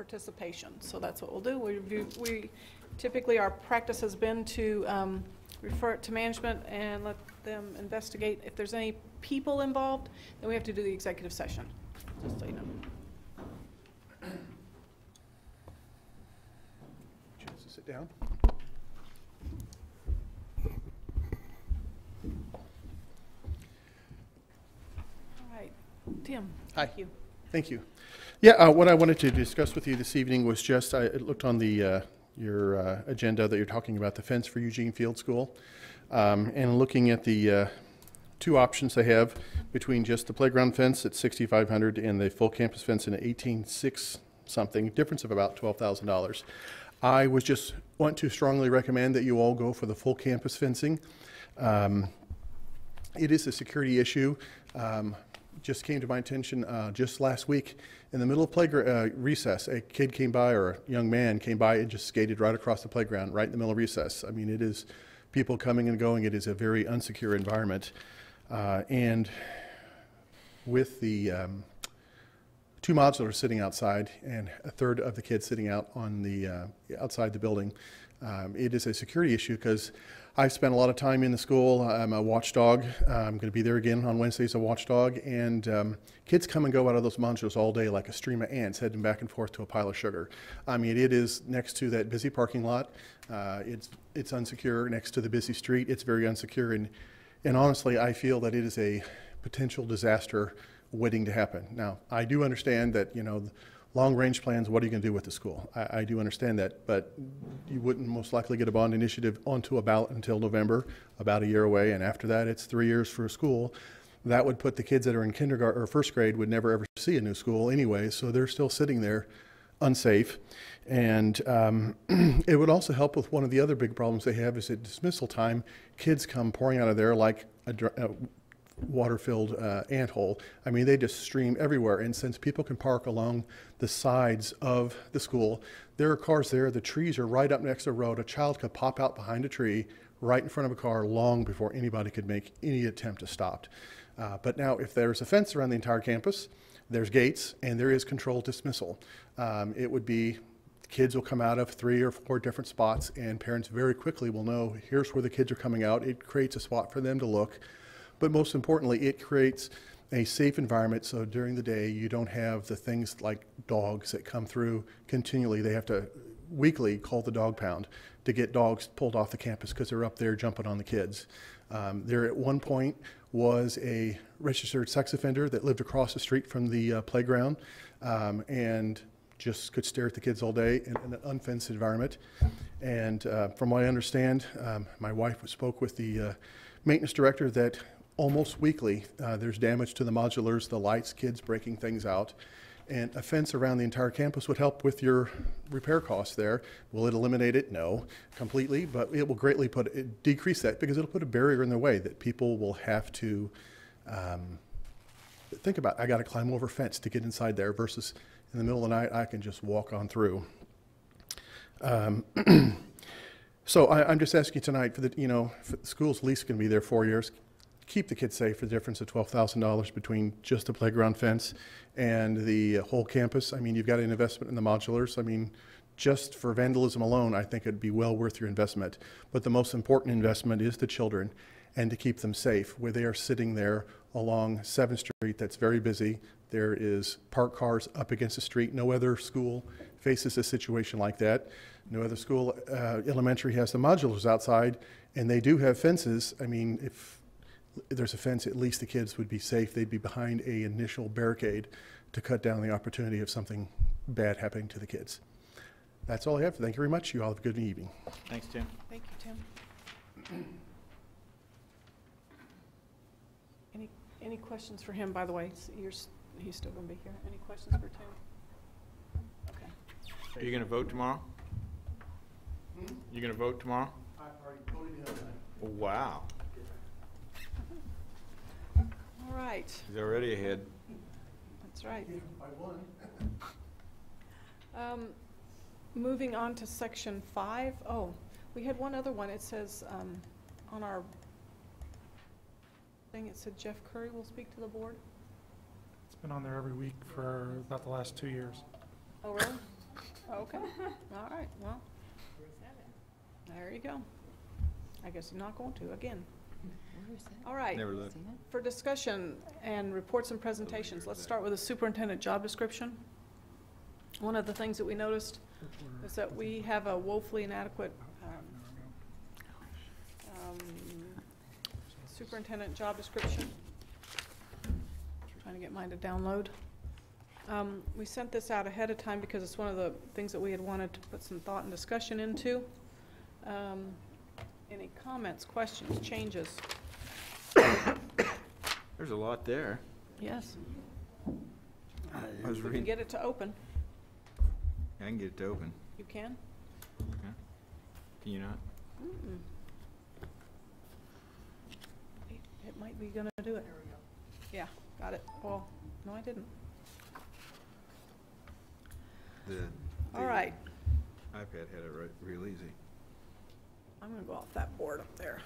participation. So that's what we'll do. We typically, our practice has been to refer it to management and let them investigate. If there's any people involved, then we have to do the executive session, just so you know. Chance to sit down. All right, Tim. Hi. Thank you. Thank you. Yeah, what I wanted to discuss with you this evening was just, I looked on the your agenda that you're talking about, the fence for Eugene Field School, and looking at the two options they have between just the playground fence at $6,500 and the full campus fence at $18,600 something, difference of about $12,000. I was just want to strongly recommend that you all go for the full campus fencing. It is a security issue. Just came to my attention just last week in the middle of playground recess, a kid came by, or a young man came by and just skated right across the playground, right in the middle of recess. I mean, it is people coming and going. It is a very unsecure environment. And with the two modulars sitting outside and a third of the kids sitting out on the outside the building, it is a security issue because I've spent a lot of time in the school. I'm a watchdog. I'm going to be there again on Wednesday as a watchdog. And kids come and go out of those modulars all day like a stream of ants heading back and forth to a pile of sugar. I mean, it is next to that busy parking lot. It's unsecure next to the busy street. It's very unsecure. And honestly, I feel that it is a potential disaster waiting to happen. Now, I do understand that, you know, long-range plans, what are you going to do with the school? I do understand that, but you wouldn't most likely get a bond initiative onto a ballot until November, about a year away, and after that, it's 3 years for a school. That would put the kids that are in kindergarten or first grade would never ever see a new school anyway, so they're still sitting there unsafe. And it would also help with one of the other big problems they have is at dismissal time, kids come pouring out of there like a water-filled anthole. I mean, they just stream everywhere. And since people can park along the sides of the school, there are cars there. The trees are right up next to the road. A child could pop out behind a tree right in front of a car long before anybody could make any attempt to stop. But now, if there's a fence around the entire campus, there's gates, and there is controlled dismissal. It would be kids will come out of 3 or 4 different spots, and parents very quickly will know here's where the kids are coming out. It creates a spot for them to look. But most importantly, it creates a safe environment so during the day you don't have the things like dogs that come through continually. They have to weekly call the dog pound to get dogs pulled off the campus because they're up there jumping on the kids. There at one point was a registered sex offender that lived across the street from the playground and just could stare at the kids all day in an unfenced environment. And from what I understand, my wife spoke with the maintenance director that almost weekly there's damage to the modulars, the lights, kids breaking things out. And a fence around the entire campus would help with your repair costs there. Will it eliminate it? No, completely, but it will greatly decrease that because it'll put a barrier in their way that people will have to think about. I got to climb over a fence to get inside there versus in the middle of the night, I can just walk on through. So I'm just asking tonight for the, you know, for the school's at least going to be there 4 years. Keep the kids safe for the difference of $12,000 between just the playground fence and the whole campus. I mean, you've got an investment in the modulars. I mean, just for vandalism alone, I think it'd be well worth your investment. But the most important investment is the children and to keep them safe where they are sitting there along 7th Street that's very busy. There is parked cars up against the street. No other school faces a situation like that. No other school, elementary, has the modulars outside, and they do have fences. I mean, if there's a fence, at least the kids would be safe. They'd be behind a initial barricade to cut down the opportunity of something bad happening to the kids. That's all I have. Thank you very much. You all have a good evening. Thanks, Tim. Thank you, Tim. Any questions for him, by the way? He's still going to be here. Any questions for Tim? Okay. Are you going to vote tomorrow? You going to vote tomorrow? I've already voted the other night. Wow. All right. He's already ahead. That's right. I won. Moving on to section 5. Oh, we had one other one. It says on our thing, it said Jeff Curry will speak to the board. It's been on there every week for about the last 2 years. Oh, really? Okay, all right, well, there you go. I guess you're not going to, again. All right, Never looked. for discussion and reports and presentations, let's start with the superintendent job description. One of the things that we noticed is that we have a woefully inadequate superintendent job description. Trying to get mine to download. We sent this out ahead of time because it's one of the things that we had wanted to put some thought and discussion into. Any comments, questions, changes? There's a lot there. Yes. I was We can reading. get it to open. I can get it to open. You can? Yeah. Can you not? Mm-mm. It might be gonna do it. Yeah, got it. Well, no, I didn't. All right, iPad had it real easy. I'm gonna go off that board up there.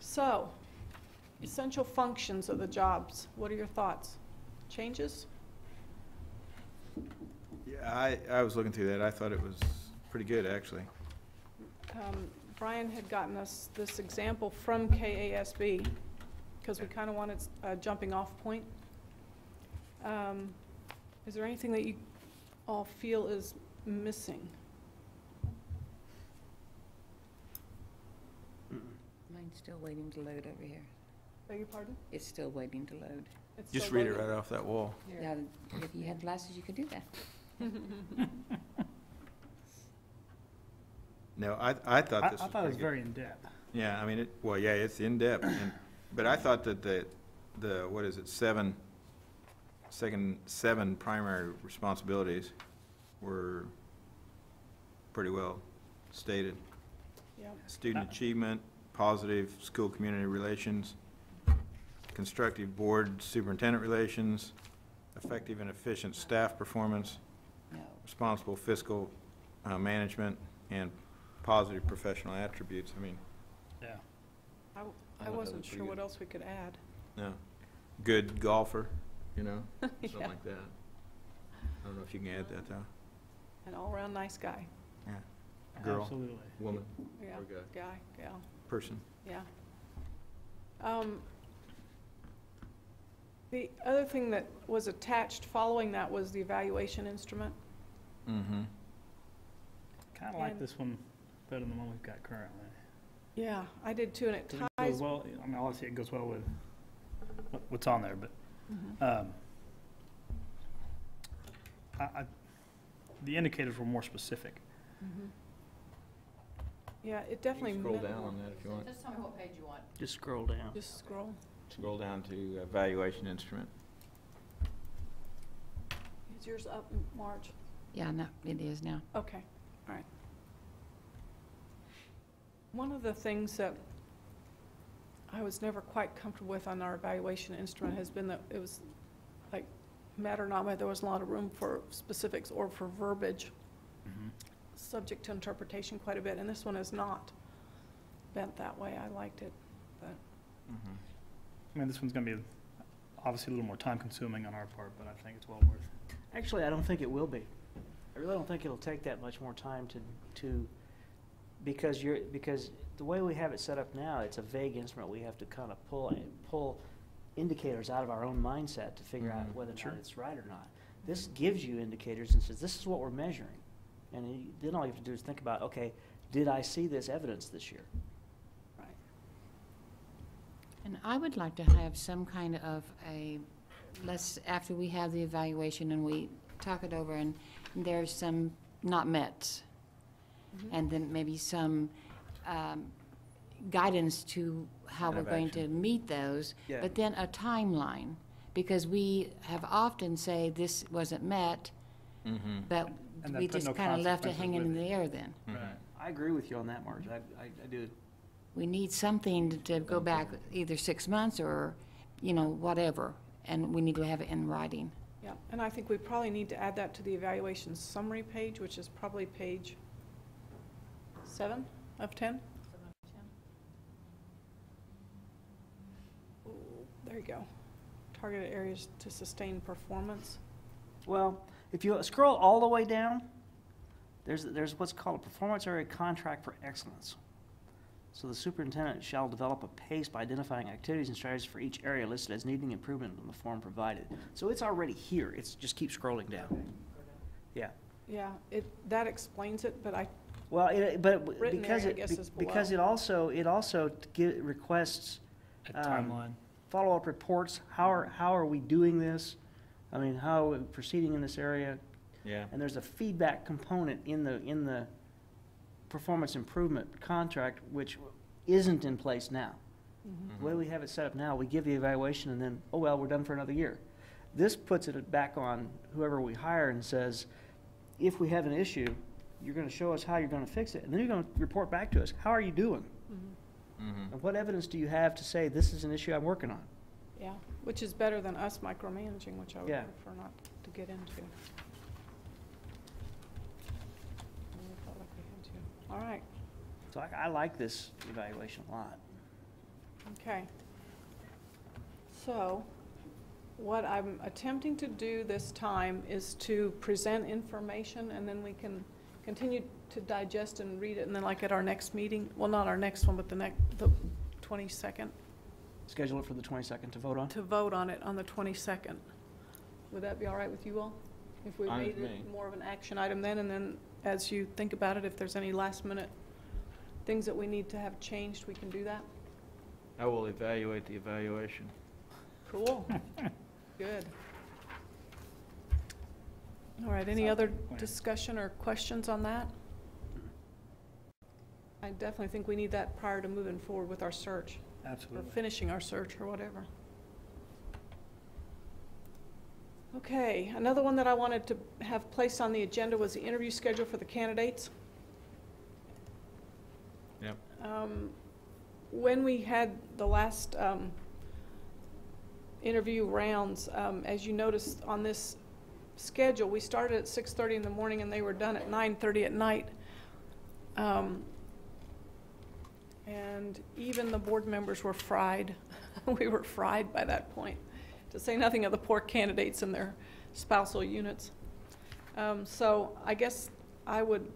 So, essential functions of the jobs. What are your thoughts? Changes? Yeah, I was looking through that. I thought it was pretty good, actually. Brian had gotten us this example from KASB because we kind of wanted a jumping off point. Is there anything that you all feel is missing? Mine's still waiting to load over here. Beg your pardon? It's still waiting to load. It's Just still read it loading. right off that wall. Yeah, if you had glasses, you could do that. No, I thought this I was thought it was pretty good. very in-depth. Yeah, I mean, well, yeah, it's in-depth, but I thought that the, what is it, seven primary responsibilities were pretty well stated. Yep. Student achievement, positive school-community relations, constructive board superintendent relations, effective and efficient staff performance, No. responsible fiscal management, and positive professional attributes. I mean, Yeah. I thought that wasn't was pretty sure what good. else we could add. no, good golfer, you know, something Yeah. like that. I don't know if you can add that, though. An all-around nice guy. Yeah. Girl, Absolutely. woman, Yeah, or guy, guy, gal, person. yeah. The other thing that was attached following that was the evaluation instrument. Mm-hmm. Kind of like And- this one better than the one we've got currently. Yeah, I did too, and it 'Cause it ties. goes well, I mean, obviously it goes well with what's on there, but Mhm. the indicators were more specific. Mhm. Yeah, it definitely. Scroll meant down more. on that if you want. Just tell me what page you want. Just scroll down. Just scroll. Scroll down to evaluation instrument. Is yours up in March? Yeah, no, it is now. Okay, all right. One of the things that I was never quite comfortable with on our evaluation instrument has been that it was, like, matter not matter, there was a lot of room for specifics or for verbiage, subject to interpretation quite a bit, and this one is not bent that way. I liked it, but, Mm-hmm. I mean, this one's going to be obviously a little more time-consuming on our part, but I think it's well worth it. Actually, I don't think it will be. I really don't think it'll take that much more time because the way we have it set up now, it's a vague instrument. We have to kind of pull indicators out of our own mindset to figure out Mhm. whether or Sure. not it's right or not. This gives you indicators and says, this is what we're measuring. And then all you have to do is think about, okay, did I see this evidence this year? right. And I would like to have some kind of after we have the evaluation and we talk it over and there's some not met, Mhm. and then maybe some guidance to how Plan we're of going to action. meet those, Yeah. but then a timeline, because we have often say this wasn't met, Mm-hmm. but And then we put just no kind of left it consequences hanging with in it. the air then. Right. I agree with you on that, Marge. I do. We need something to go back either 6 months or, whatever, and we need to have it in writing. Yeah, and I think we probably need to add that to the evaluation summary page, which is probably page 7 of 10. Ooh, there you go. Targeted areas to sustain performance. Well, If you scroll all the way down, there's what's called a performance area contract for excellence. So the superintendent shall develop a PACE by identifying activities and strategies for each area listed as needing improvement in the form provided. So it's already here, it's just keep scrolling down. Yeah, Yeah, that explains it, but well, but Written because area, I guess, is because below. it also requests A timeline. follow-up reports, how are we doing this? I mean, how are we proceeding in this area? Yeah. And there's a feedback component in the performance improvement contract, which isn't in place now. The way we have it set up now, we give the evaluation and then, oh, well, we're done for another year. This puts it back on whoever we hire and says, if we have an issue, you're gonna show us how you're gonna fix it, and then you're gonna report back to us, how are you doing? Mhm. And what evidence do you have to say, this is an issue I'm working on? yeah, which is better than us micromanaging, which I would Yeah. prefer not to get into. I felt like we had to. All right, So I like this evaluation a lot. okay. So, what I'm attempting to do this time is to present information, and then we can continue to digest and read it, and then like at our next meeting, well, not our next one, but the 22nd, Schedule it for the 22nd to vote on. to vote on it on the 22nd. Would that be all right with you all? If we Fine made with it me. more of an action item then, and then as you think about it, if there's any last minute things that we need to have changed, we can do that? I will evaluate the evaluation. Cool. Good. All right, any Sounds other like a plan. discussion or questions on that? I definitely think we need that prior to moving forward with our search, or Absolutely. finishing our search or whatever. Okay, another one that I wanted to have placed on the agenda was the interview schedule for the candidates. Yep. When we had the last interview rounds, as you noticed on this schedule, we started at 6:30 in the morning and they were done at 9:30 at night. And even the board members were fried. We were fried by that point, to say nothing of the poor candidates and their spousal units. So I guess I would,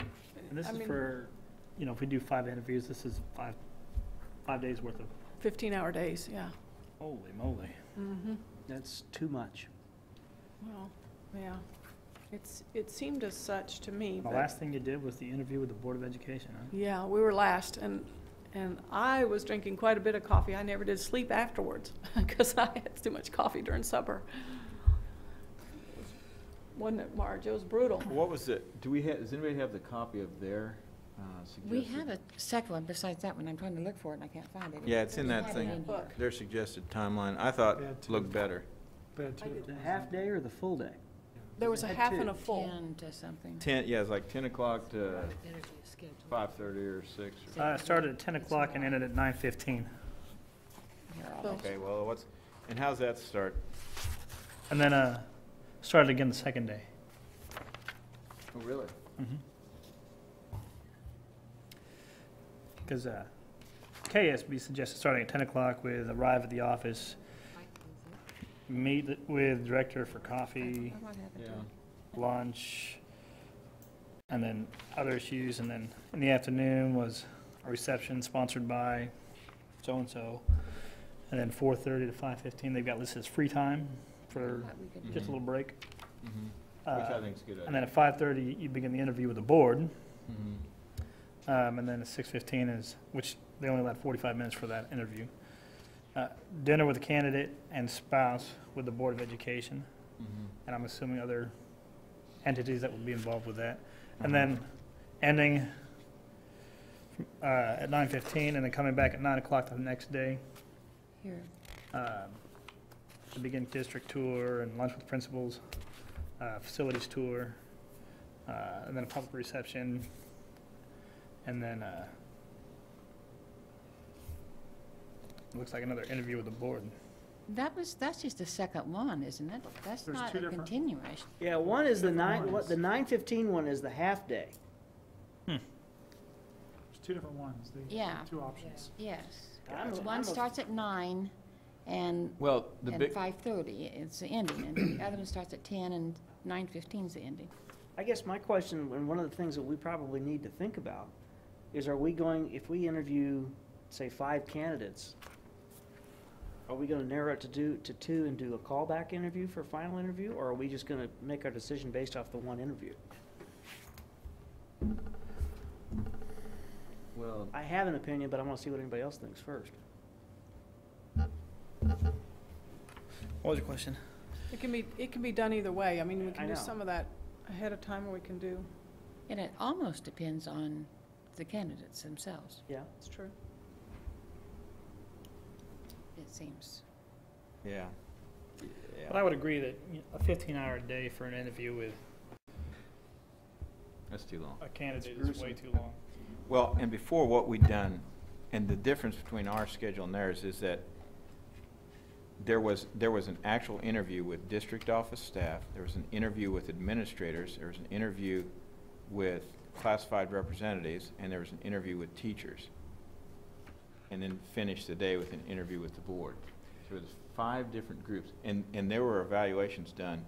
And this I is mean- for, if we do 5 interviews, this is 5 days worth of, 15-hour days, yeah. holy moly. Mm-hmm. That's too much. Well, yeah. It seemed as such to me. The but- last thing you did was the interview with the Board of Education, huh? Yeah, we were last, and I was drinking quite a bit of coffee. I never did sleep afterwards, because I had too much coffee during supper. Wasn't it, Marge? It was brutal. What was it? Does anybody have the copy of their suggested? We have a second one besides that one. I'm trying to look for it and I can't find it. Yeah, it's in We that had it thing. in here. Book. Their suggested timeline, I thought Yeah, two. looked better. Bad I did. The half day or the full day? There was a Had half two. and a full. 10 to something. 10, yeah, it's like 10 o'clock to Interview schedule. 5:30 or 6. It started at 10 o'clock and ended at 9:15. Here, I'll So- let you- Okay, well, and how's that start? And then started again the second day. Oh, really? Because KSB suggested starting at 10 o'clock with arrive at the office, meet with director for coffee, I might have it Yeah. too. lunch, and then other issues. And then in the afternoon was a reception sponsored by so-and-so. And then 4:30 to 5:15, they've got listed as free time for Thought we could- just a little break. Mhm. Uh, Which I think is a good idea. And then at 5:30, you begin the interview with the board. Mhm. And then at 6:15 which they only allowed 45 minutes for that interview. Dinner with the candidate and spouse with the Board of Education, Mhm. and I'm assuming other entities that would be involved with that. And Uh-huh. then ending at 9:15, and then coming back at 9 o'clock the next day Here. to begin district tour and lunch with principals, facilities tour, and then a public reception, and then it looks like another interview with the board. That's just the second one, isn't it? That's There's not two a different- continuation. Yeah, one is the Different ones. the 9:15 one is the half day. There's two different ones. Yeah. Two options. Yes. I'm- One I'm a- starts at 9 and Well, the and big, 5:30, it's the ending, and the other one starts at 10, and 9:15 is the ending. I guess my question, and one of the things that we probably need to think about, is are we going, if we interview, say, 5 candidates, are we gonna narrow it to 2 and do a callback interview for a final interview, or are we just gonna make our decision based off the one interview? well, I have an opinion, but I wanna see what anybody else thinks first. What was your question? It can be done either way. I mean, we I can do know. some of that ahead of time, or we can do, And it almost depends on the candidates themselves, Yeah? it's true. it seems. yeah. But I would agree that a 15-hour day for an interview with That's too long. a candidate It's is way gruesome. too long. Well, and before what we'd done, and the difference between our schedule and theirs is that there was an actual interview with district office staff, there was an interview with administrators, there was an interview with classified representatives, and there was an interview with teachers. And then finished the day with an interview with the board. So there's 5 different groups, and there were evaluations done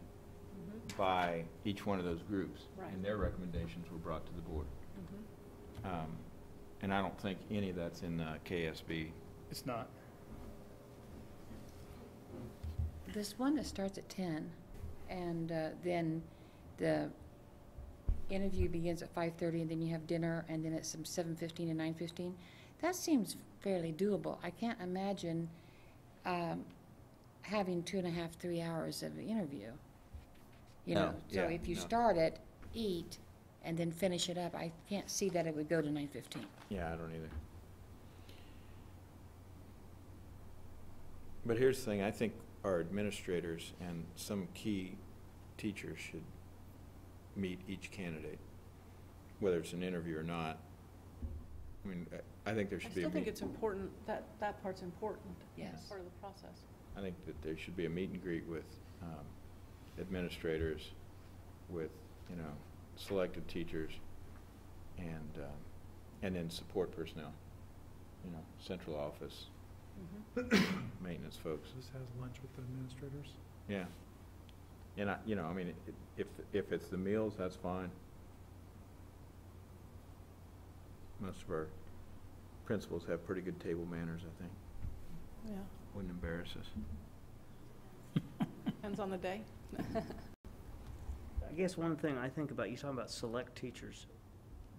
by each one of those groups. Right. And their recommendations were brought to the board. Mhm. And I don't think any of that's in KSB. It's not. This one that starts at 10, and then the interview begins at 5:30, and then you have dinner, and then it's from 7:15 and 9:15. That seems fairly doable. I can't imagine having 2.5, 3 hours of an interview. You No, know, so yeah, if you no. start it, eat, and then finish it up, I can't see that it would go to 9:15. Yeah, I don't either. But here's the thing, I think our administrators and some key teachers should meet each candidate, whether it's an interview or not. I mean, I think there I should be a still think meet, it's important, that part's important. Yes. That's part of the process. I think that there should be a meet and greet with administrators, with, selected teachers, and then support personnel, central office, Mhm. maintenance folks. Just has lunch with the administrators. Yeah. And I mean, if it's the meals, that's fine. Most of our principals have pretty good table manners, I think. Yeah, Wouldn't embarrass us. depends on the day. I guess one thing I think about, you talking about select teachers,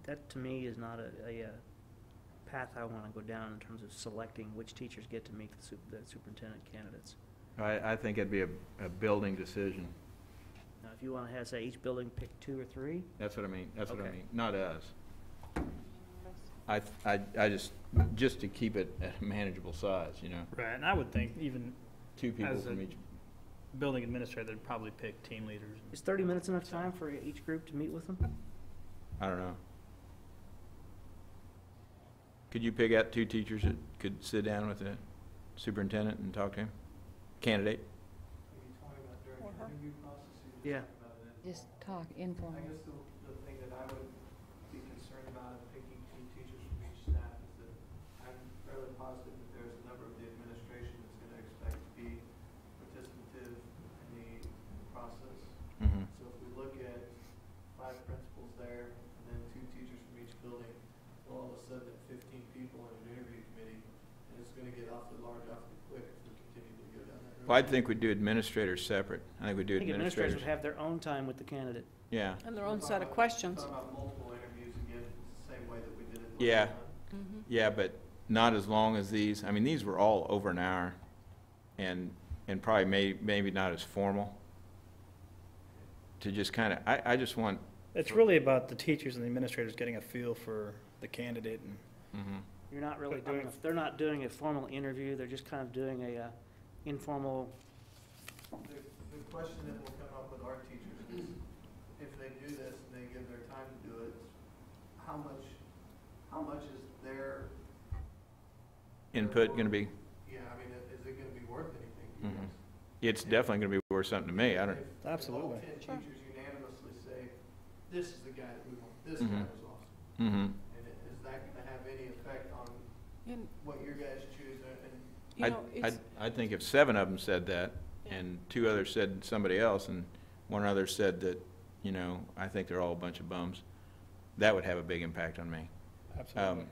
that to me is not a path I want to go down in terms of selecting which teachers get to meet the superintendent candidates. I think it'd be a building decision. Now, if you want to have, say, each building pick 2 or 3, That's what I mean, Okay. not us. I just to keep it at a manageable size, Right, and I would think even 2 people As from a- each. building administrator, they'd probably pick team leaders. is 30 minutes enough time for each group to meet with them? I don't know. Could you pick out 2 teachers that could sit down with the superintendent and talk to him? Candidate? Or her. Yeah. Just talk informal. I guess the thing that I would be concerned about in picking 2 teachers from each staff is that I'm fairly positive that there's a number of the administration that's going to expect to be participative in the process. Mm-hmm. So if we look at 5 principals there and then 2 teachers from each building, well, all of a sudden at 15 people in an interview committee, and it's going to get awfully large awfully quick if we continue to go down that road. Well, I think we'd do administrators separate. I think we'd do I think administrators administrators. would have their own time with the candidate. Yeah. And their own set of questions. Talking about multiple interviews again, it's the same way that we did it. Yeah. last time. Mhm. Yeah, but not as long as these. I mean, these were all over an hour and probably maybe not as formal. To just kind of, I just want, It's really about the teachers and the administrators getting a feel for the candidate and You're not really Like doing, doing they're not doing a formal interview, they're just kind of doing a informal, The question that will come up with our teachers is, if they do this and they give their time to do it, how much is their, input gonna be, yeah, I mean, is it gonna be worth anything to you Mhm. guys? it's definitely gonna be worth something to me. I don't, If Absolutely. all 10 Sure. teachers unanimously say, this is the guy that we want, this Mhm. guy was awesome, mm-hmm. and is that gonna have any effect on And what your guys choose, and you know, it's, I think if 7 of them said that, and 2 others said somebody else, and 1 other said that, you know, I think they're all a bunch of bums, that would have a big impact on me. Absolutely.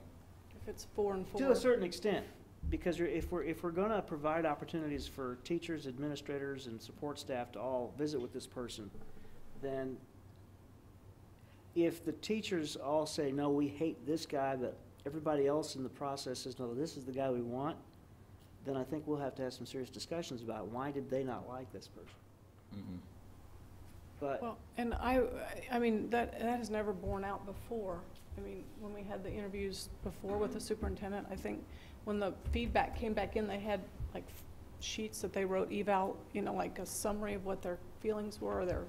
if it's 4 and 4. To a certain extent, because if we're gonna provide opportunities for teachers, administrators, and support staff to all visit with this person, then if the teachers all say, no, we hate this guy, but everybody else in the process says, no, this is the guy we want, then I think we'll have to have some serious discussions about why did they not like this person. Mhm. But, Well, and I mean, that has never borne out before. I mean, when we had the interviews before with the superintendent, I think when the feedback came back in, they had like sheets that they wrote eval, you know, like a summary of what their feelings were, their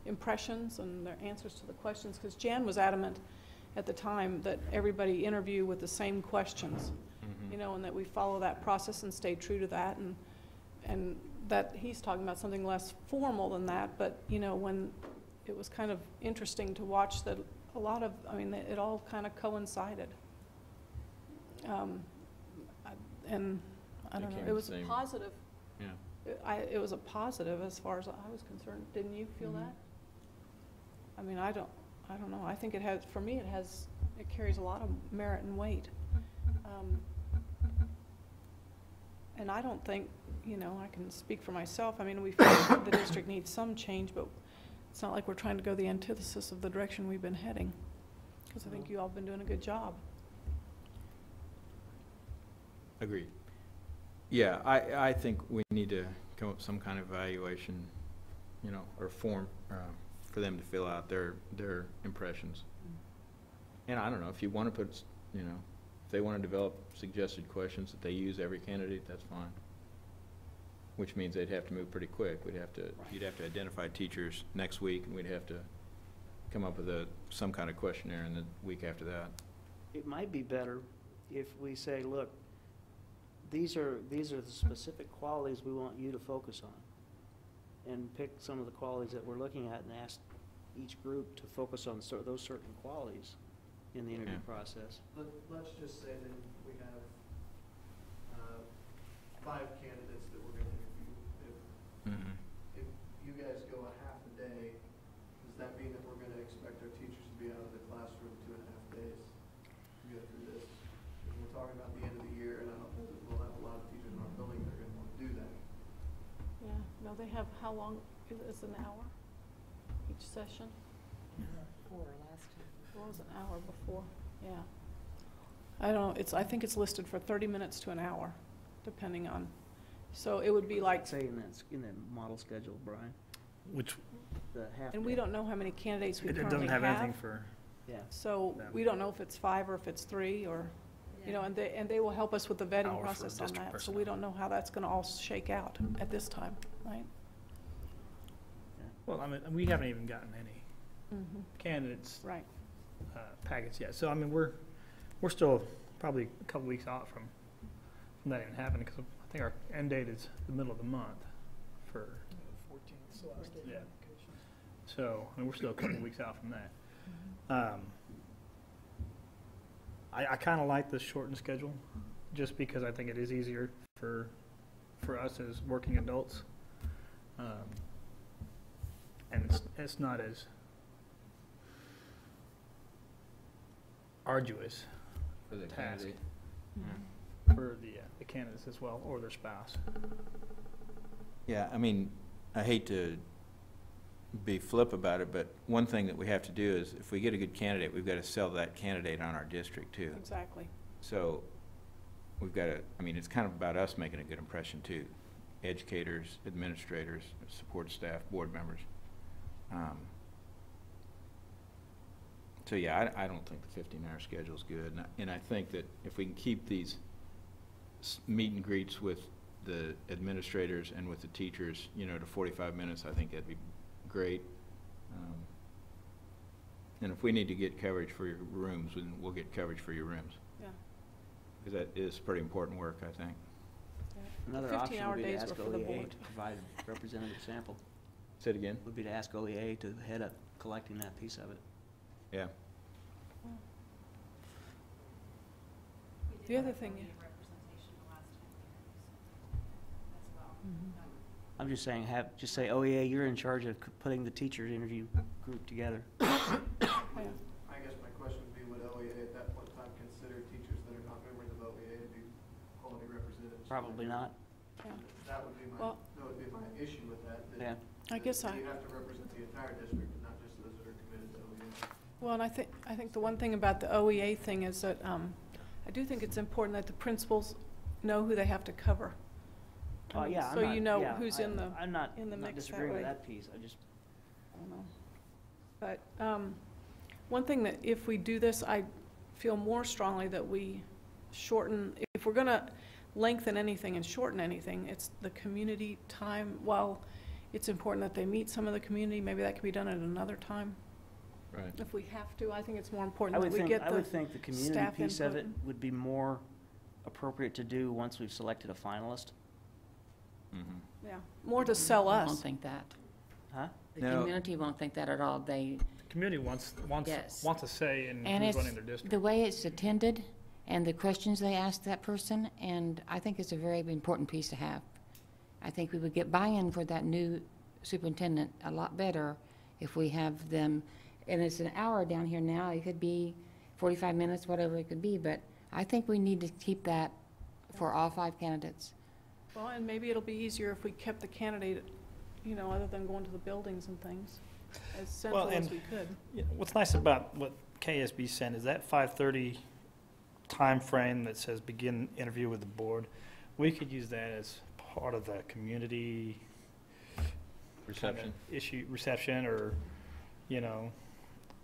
impressions and their answers to the questions. Because Jan was adamant at the time that everybody interview with the same questions, you know, and that we follow that process and stay true to that. And that he's talking about something less formal than that, but, you know, when it was kind of interesting to watch that a lot of, I mean, it all kind of coincided. And I don't know, Became it was the a same. positive. Yeah. It was a positive as far as I was concerned. Didn't you feel that? I mean, I don't know. I think it has, for me, it carries a lot of merit and weight. And I don't think, you know, I can speak for myself. I mean, we feel the district needs some change, but it's not like we're trying to go the antithesis of the direction we've been heading. Because I think you all have been doing a good job. Agreed. Yeah, I think we need to come up with some kind of evaluation, you know, or form for them to fill out their impressions. And I don't know, if you want to put, you know, if they want to develop suggested questions that they use every candidate, that's fine. Which means they'd have to move pretty quick. You'd have to identify teachers next week, and we'd have to come up with some kind of questionnaire in the week after that. it might be better if we say, look, these are the specific qualities we want you to focus on. And pick some of the qualities that we're looking at and ask each group to focus on those certain qualities in the interview Yeah. process. Let's just say that we have 5 candidates that we're going to interview. If you guys go a half a day, does that mean that we're going to expect our teachers to be out of the classroom 2.5 days to go through this? Because we're talking about the end of the year, and I don't think that we'll have a lot of teachers in our building that are going to want to do that. Yeah, no, they have, how long, is an hour each session? 4 last time. What was an hour before? Yeah. I think it's listed for 30 minutes to an hour, depending on, so it would be like, Say in that model schedule, Brian, Which, the half. and we day. don't know how many candidates we it currently doesn't have anything for, Yeah. So them. we don't know if it's 5 or if it's 3 or, you know, and they will help us with the vetting Hour for process on district that. So we personnel. don't know how that's gonna all shake out at this time, right? well, I mean, we haven't even gotten any Mm-hmm. candidates Right. packets yet. So, I mean, we're still probably a couple weeks out from that even happening, because I think our end date is the middle of the month for. 14th, so last day. Yeah. So, I mean, we're still a couple weeks out from that. I kind of like the shortened schedule, just because I think it is easier for us as working adults. And it's not as arduous For the task candidate. for the candidates as well, or their spouse. Yeah, I mean, I hate to be flip about it, but one thing that we have to do is, if we get a good candidate, we've got to sell that candidate on our district too. Exactly. So we've got to, I mean, it's kind of about us making a good impression too. Educators, administrators, support staff, board members. So yeah, I don't think the 15-hour schedule is good. And I think that if we can keep these meet and greets with the administrators and with the teachers, you know, to 45 minutes, I think that'd be great. And if we need to get coverage for your rooms, then we'll get coverage for your rooms. Yeah. Because that is pretty important work, I think. Another option 15-hour would be to days ask were for the OEA board. to provide representative sample. Say it again? Would be to ask OEA to head up collecting that piece of it. Yeah. The other thing, I'm just saying, just say, oh yeah, you're in charge of putting the teachers interview group together. Yeah. I guess my question would be, would OEA at that point in time consider teachers that are not members of OEA to be quality representatives? Probably not. Yeah. That would be Well- issue with that. Yeah. I guess You have to represent the entire district, and not just those that are committed to OEA. Well, and I think the one thing about the OEA thing is that I do think it's important that the principals know who they have to cover. Oh, yeah. I'm So not- you know yeah, who's in the, I'm not in the not mix that disagreeing with way. that piece. I just, I don't know. But one thing that if we do this, I feel more strongly that we shorten, if we're going to lengthen anything and shorten anything, it's the community time. While it's important that they meet some of the community, maybe that can be done at another time. Right. If we have to, I think it's more I important would that we think, get I would the, think the community staff piece of it input. would be more appropriate to do once we've selected a finalist. Mm-hmm. yeah, more to sell I don't us. think that. Huh? The No. community won't think that at all. They, The community wants Yes. a say in and who's it's, running their district. the way it's attended and the questions they ask that person, and I think it's a very important piece to have. I think we would get buy-in for that new superintendent a lot better if we have them, and it's an hour down here now, it could be 45 minutes, whatever it could be, but I think we need to keep that for all 5 candidates. Well, and maybe it'll be easier if we kept the candidate, you know, other than going to the buildings and things, as central as and- we could. Yeah, what's nice about what KSB sent is that 5:30 time frame that says begin interview with the board. We could use that as part of the community Reception. issue, reception, or, you know,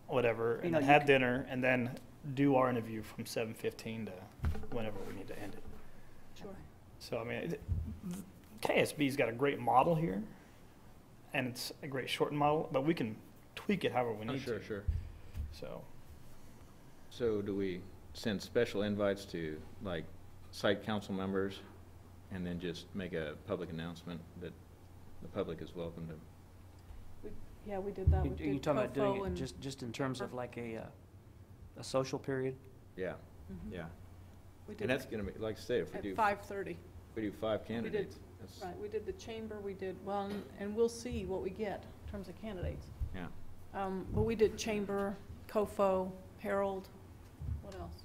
whatever, You and know, then you have could- dinner, and then do our interview from 7:15 to whenever we need to end it. Sure. So, I mean, KSB's got a great model here, and it's a great shortened model, but we can tweak it however we Oh, need sure, to. sure. So, So do we send special invites to, like, site council members, and then just make a public announcement that the public is welcome to? Yeah, we did that. We Are you did talking about doing COFO it and- just in terms of like a social period? Yeah, Mhm. yeah. We And did that's gonna be, like I say, if we at do, 5:30. if we do 5 candidates, that's, Right, we did the chamber, we did, well, and we'll see what we get in terms of candidates. yeah. But we did chamber, COFO, Herald, what else?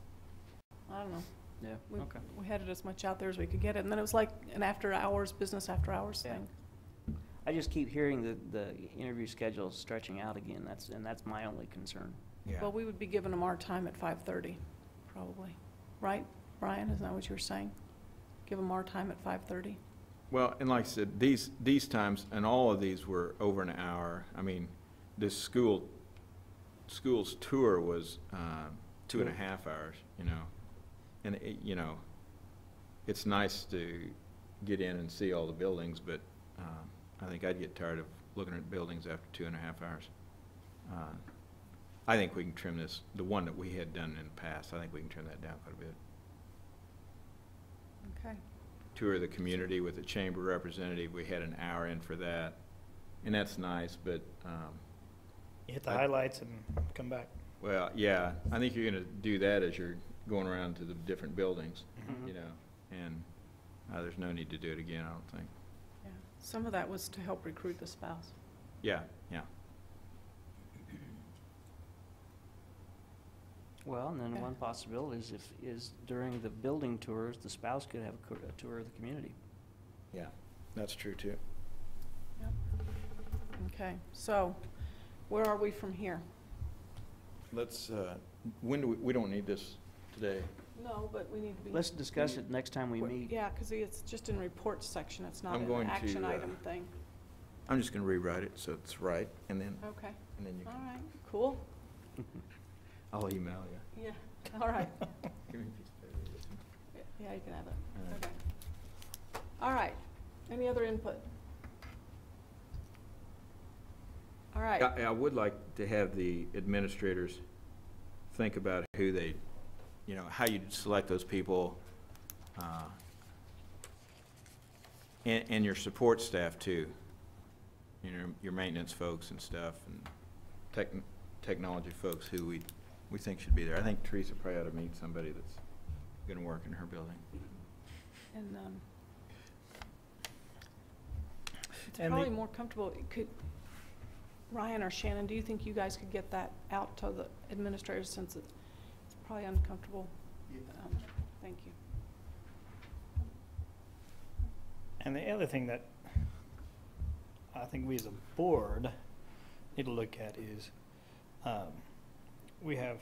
I don't know. Yeah, We- okay. We had it as much out there as we could get it, and then it was like an after-hours, business after-hours Yeah. thing. I just keep hearing the interview schedule stretching out again. That's my only concern. Yeah. Well, we would be giving them our time at 5:30, probably. Right, Brian, isn't that what you were saying? Give them our time at 5:30? Well, and like I said, these times, and all of these were over an hour. I mean, this school's tour was 2.5 hours, you know. And, you know, it's nice to get in and see all the buildings, but I think I'd get tired of looking at buildings after 2.5 hours. I think we can trim this, the one that we had done in the past, I think we can trim that down quite a bit. Okay. Tour of the community with the chamber representative, we had an hour in for that, and that's nice, but, you hit the highlights and come back. well, yeah, I think you're gonna do that as you're going around to the different buildings, Mhm. you know, and there's no need to do it again, I don't think. Yeah. Some of that was to help recruit the spouse. Yeah, yeah. Well, and then Okay. one possibility is during the building tours, the spouse could have a tour of the community. Yeah, that's true, too. Yep. Okay, so where are we from here? Let's, when do we don't need this today. No, but we need to be. Let's discuss it next time we What- meet. Yeah, because it's just in reports section, it's not I'm an going action to, item thing. I'm just gonna rewrite it so it's right, and then Okay, you all can, right, cool, I'll email you. yeah, all right. Give me a piece of paper. Yeah, you can have it, All right. okay. All right, any other input? All right, I would like to have the administrators think about who they, you know, how you select those people, and your support staff too. You know, your maintenance folks and stuff, and technology folks who we think should be there. I think Teresa probably ought to meet somebody that's gonna work in her building. and, It's And probably more comfortable, Ryan or Shannon, do you think you guys could get that out to the administrators since it's probably uncomfortable? Thank you. And the other thing that I think we as a board need to look at is, we have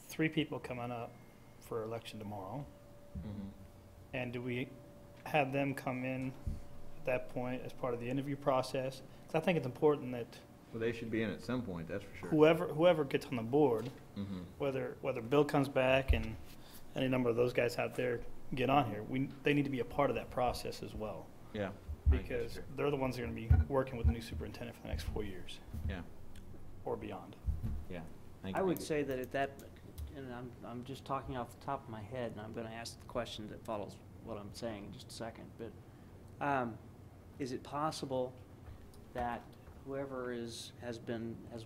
3 people coming up for election tomorrow. Mhm. And do we have them come in at that point as part of the interview process? 'Cause I think it's important that Well, they should be in at some point, that's for sure. whoever gets on the board, Mhm. whether Bill comes back and any number of those guys out there get on here, they need to be a part of that process as well. Yeah. I think that's Because fair. they're the ones that are gonna be working with the new superintendent for the next 4 years Yeah, or beyond. yeah. I would say that at that, and I'm just talking off the top of my head, and I'm gonna ask the question that follows what I'm saying in just a second, but, is it possible that whoever has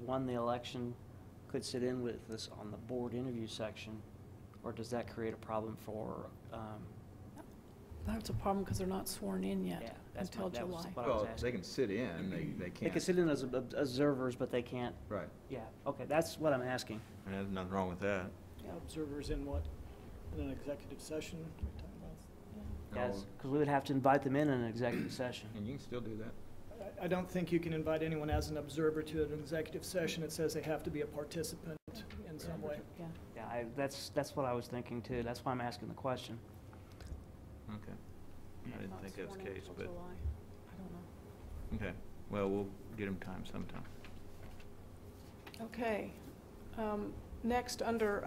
won the election could sit in with us on the board interview section, or does that create a problem for, That's a problem because they're not sworn in yet yeah, that's until that was July. what I was Well, they asking. can sit in, they They can't. can sit in as observers, but they can't, Right, yeah, okay, that's what I'm asking. and there's nothing wrong with that. Observers in what? In an executive session you're talking about? Yes, because we would have to invite them in an executive session. And you can still do that. I don't think you can invite anyone as an observer to an executive session. It says they have to be a participant in some way. Yeah. Yeah, that's what I was thinking too, that's why I'm asking the question. Okay. I didn't Not think that's sworn the in case, until but, July. I don't know. okay. Well, we'll get them time sometime. Okay. Next, under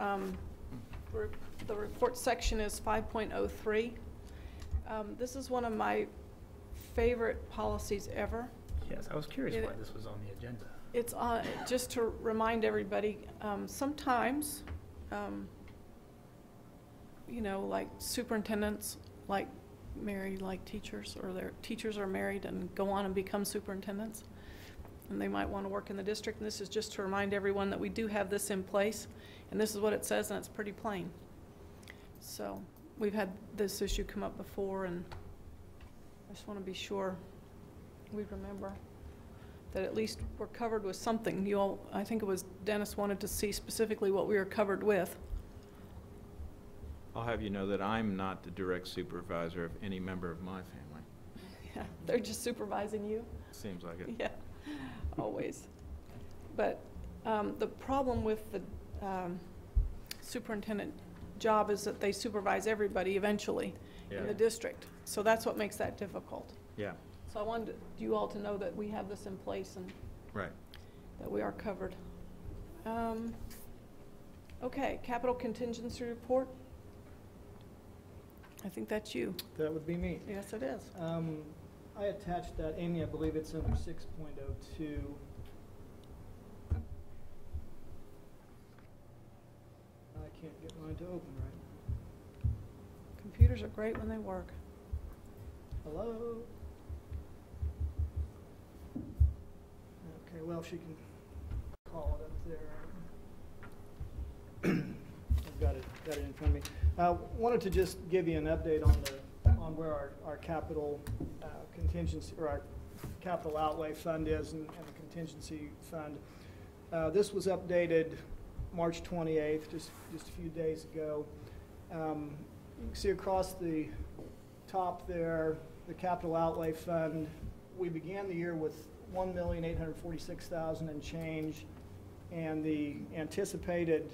the report section is 5.03. This is one of my favorite policies ever. Yes, I was curious It- why this was on the agenda. It's just to remind everybody, sometimes, like superintendents, like marry like teachers, or their teachers are married and go on and become superintendents. And they might want to work in the district, and this is just to remind everyone that we do have this in place, and this is what it says, and it's pretty plain. So, we've had this issue come up before, and I just want to be sure we remember that at least we're covered with something. You all, I think it was Dennis wanted to see specifically what we were covered with. I'll have you know that I'm not the direct supervisor of any member of my family. Yeah, they're just supervising you. Seems like it. Yeah, always. But the problem with the superintendent job is that they supervise everybody eventually in Yeah. the district. So that's what makes that difficult. Yeah, So I wanted you all to know that we have this in place and right. that we are covered. Okay, capital contingency report. I think that's you. That would be me. Yes, it is. I attached that, Amy, I believe it's under 6.02. I can't get mine to open right. Computers are great when they work. Hello? Okay, well, she can call it up there. I've got it in front of me. Wanted to just give you an update on where our capital contingency, or our capital outlay fund is, and the contingency fund. This was updated March 28th, just a few days ago. You can see across the top there, the capital outlay fund, we began the year with $1,846,000 and change, and the anticipated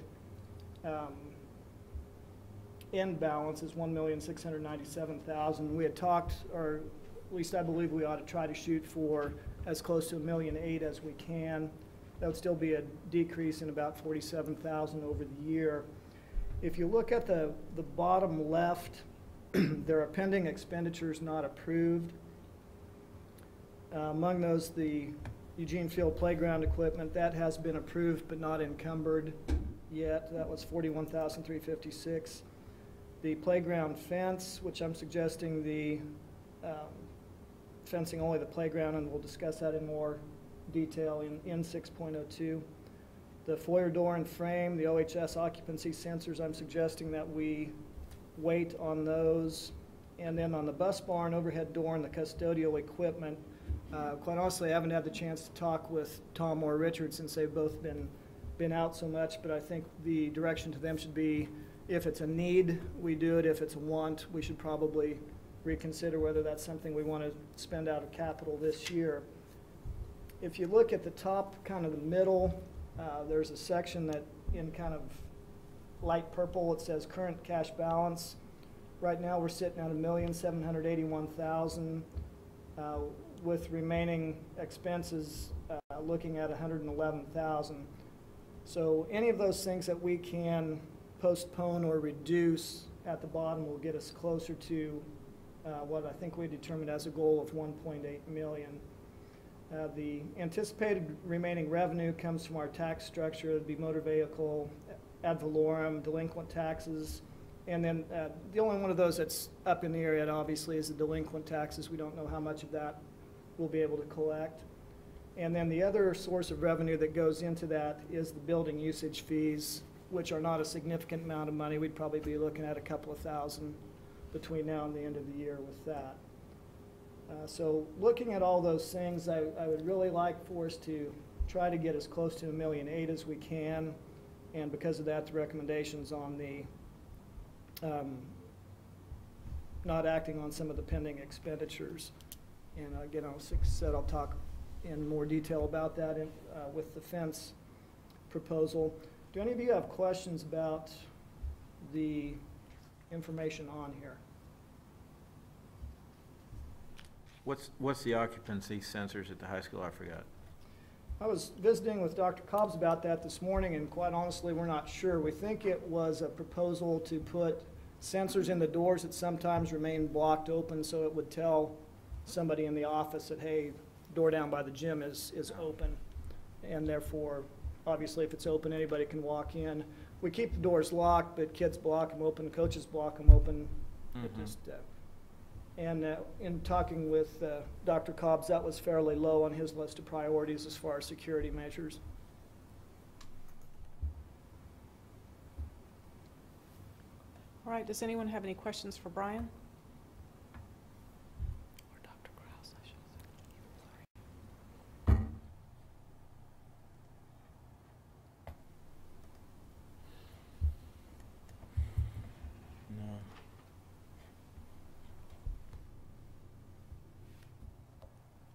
end balance is $1,697,000. We had talked, or at least I believe we ought to try to shoot for as close to $1.8 million as we can. That would still be a decrease in about $47,000 over the year. If you look at the bottom left, there are pending expenditures not approved. Among those, the Eugene Field playground equipment, that has been approved but not encumbered yet. That was $41,356. The playground fence, which I'm suggesting the fencing only the playground, and we'll discuss that in more detail in 6.02. The foyer door and frame, the OHS occupancy sensors, I'm suggesting that we wait on those. And then on the bus barn overhead door and the custodial equipment, Quite honestly, I haven't had the chance to talk with Tom or Richard since they've both been out so much, but I think the direction to them should be, if it's a need, we do it. If it's a want, we should probably reconsider whether that's something we want to spend out of capital this year. If you look at the top, kind of the middle, there's a section that in kind of light purple, it says current cash balance. Right now, we're sitting at $1,781,000 with remaining expenses looking at $111,000. So any of those things that we can postpone or reduce at the bottom will get us closer to what I think we determined as a goal of 1.8 million. The anticipated remaining revenue comes from our tax structure. It'd be motor vehicle, ad valorem, delinquent taxes, and then the only one of those that's up in the air yet, obviously, is the delinquent taxes. We don't know how much of that we'll be able to collect. And then the other source of revenue that goes into that is the building usage fees, which are not a significant amount of money. We'd probably be looking at a couple of thousand between now and the end of the year with that. So looking at all those things, I would really like for us to try to get as close to $1.8 million as we can. And because of that, the recommendations on the not acting on some of the pending expenditures. And again, I'll talk in more detail about that with the fence proposal. Do any of you have questions about the information on here? What's the occupancy sensors at the high school? I forgot. I was visiting with Dr. Cobbs about that this morning, and quite honestly, we're not sure. We think it was a proposal to put sensors in the doors that sometimes remain blocked open, so it would tell somebody in the office that, hey, door down by the gym is open, and therefore, obviously, if it's open, anybody can walk in. We keep the doors locked, but kids block them open, coaches block them open. It just, and in talking with Dr. Cobbs, that was fairly low on his list of priorities as far as security measures. All right, does anyone have any questions for Brian? Or Dr. Krause, I should say. No.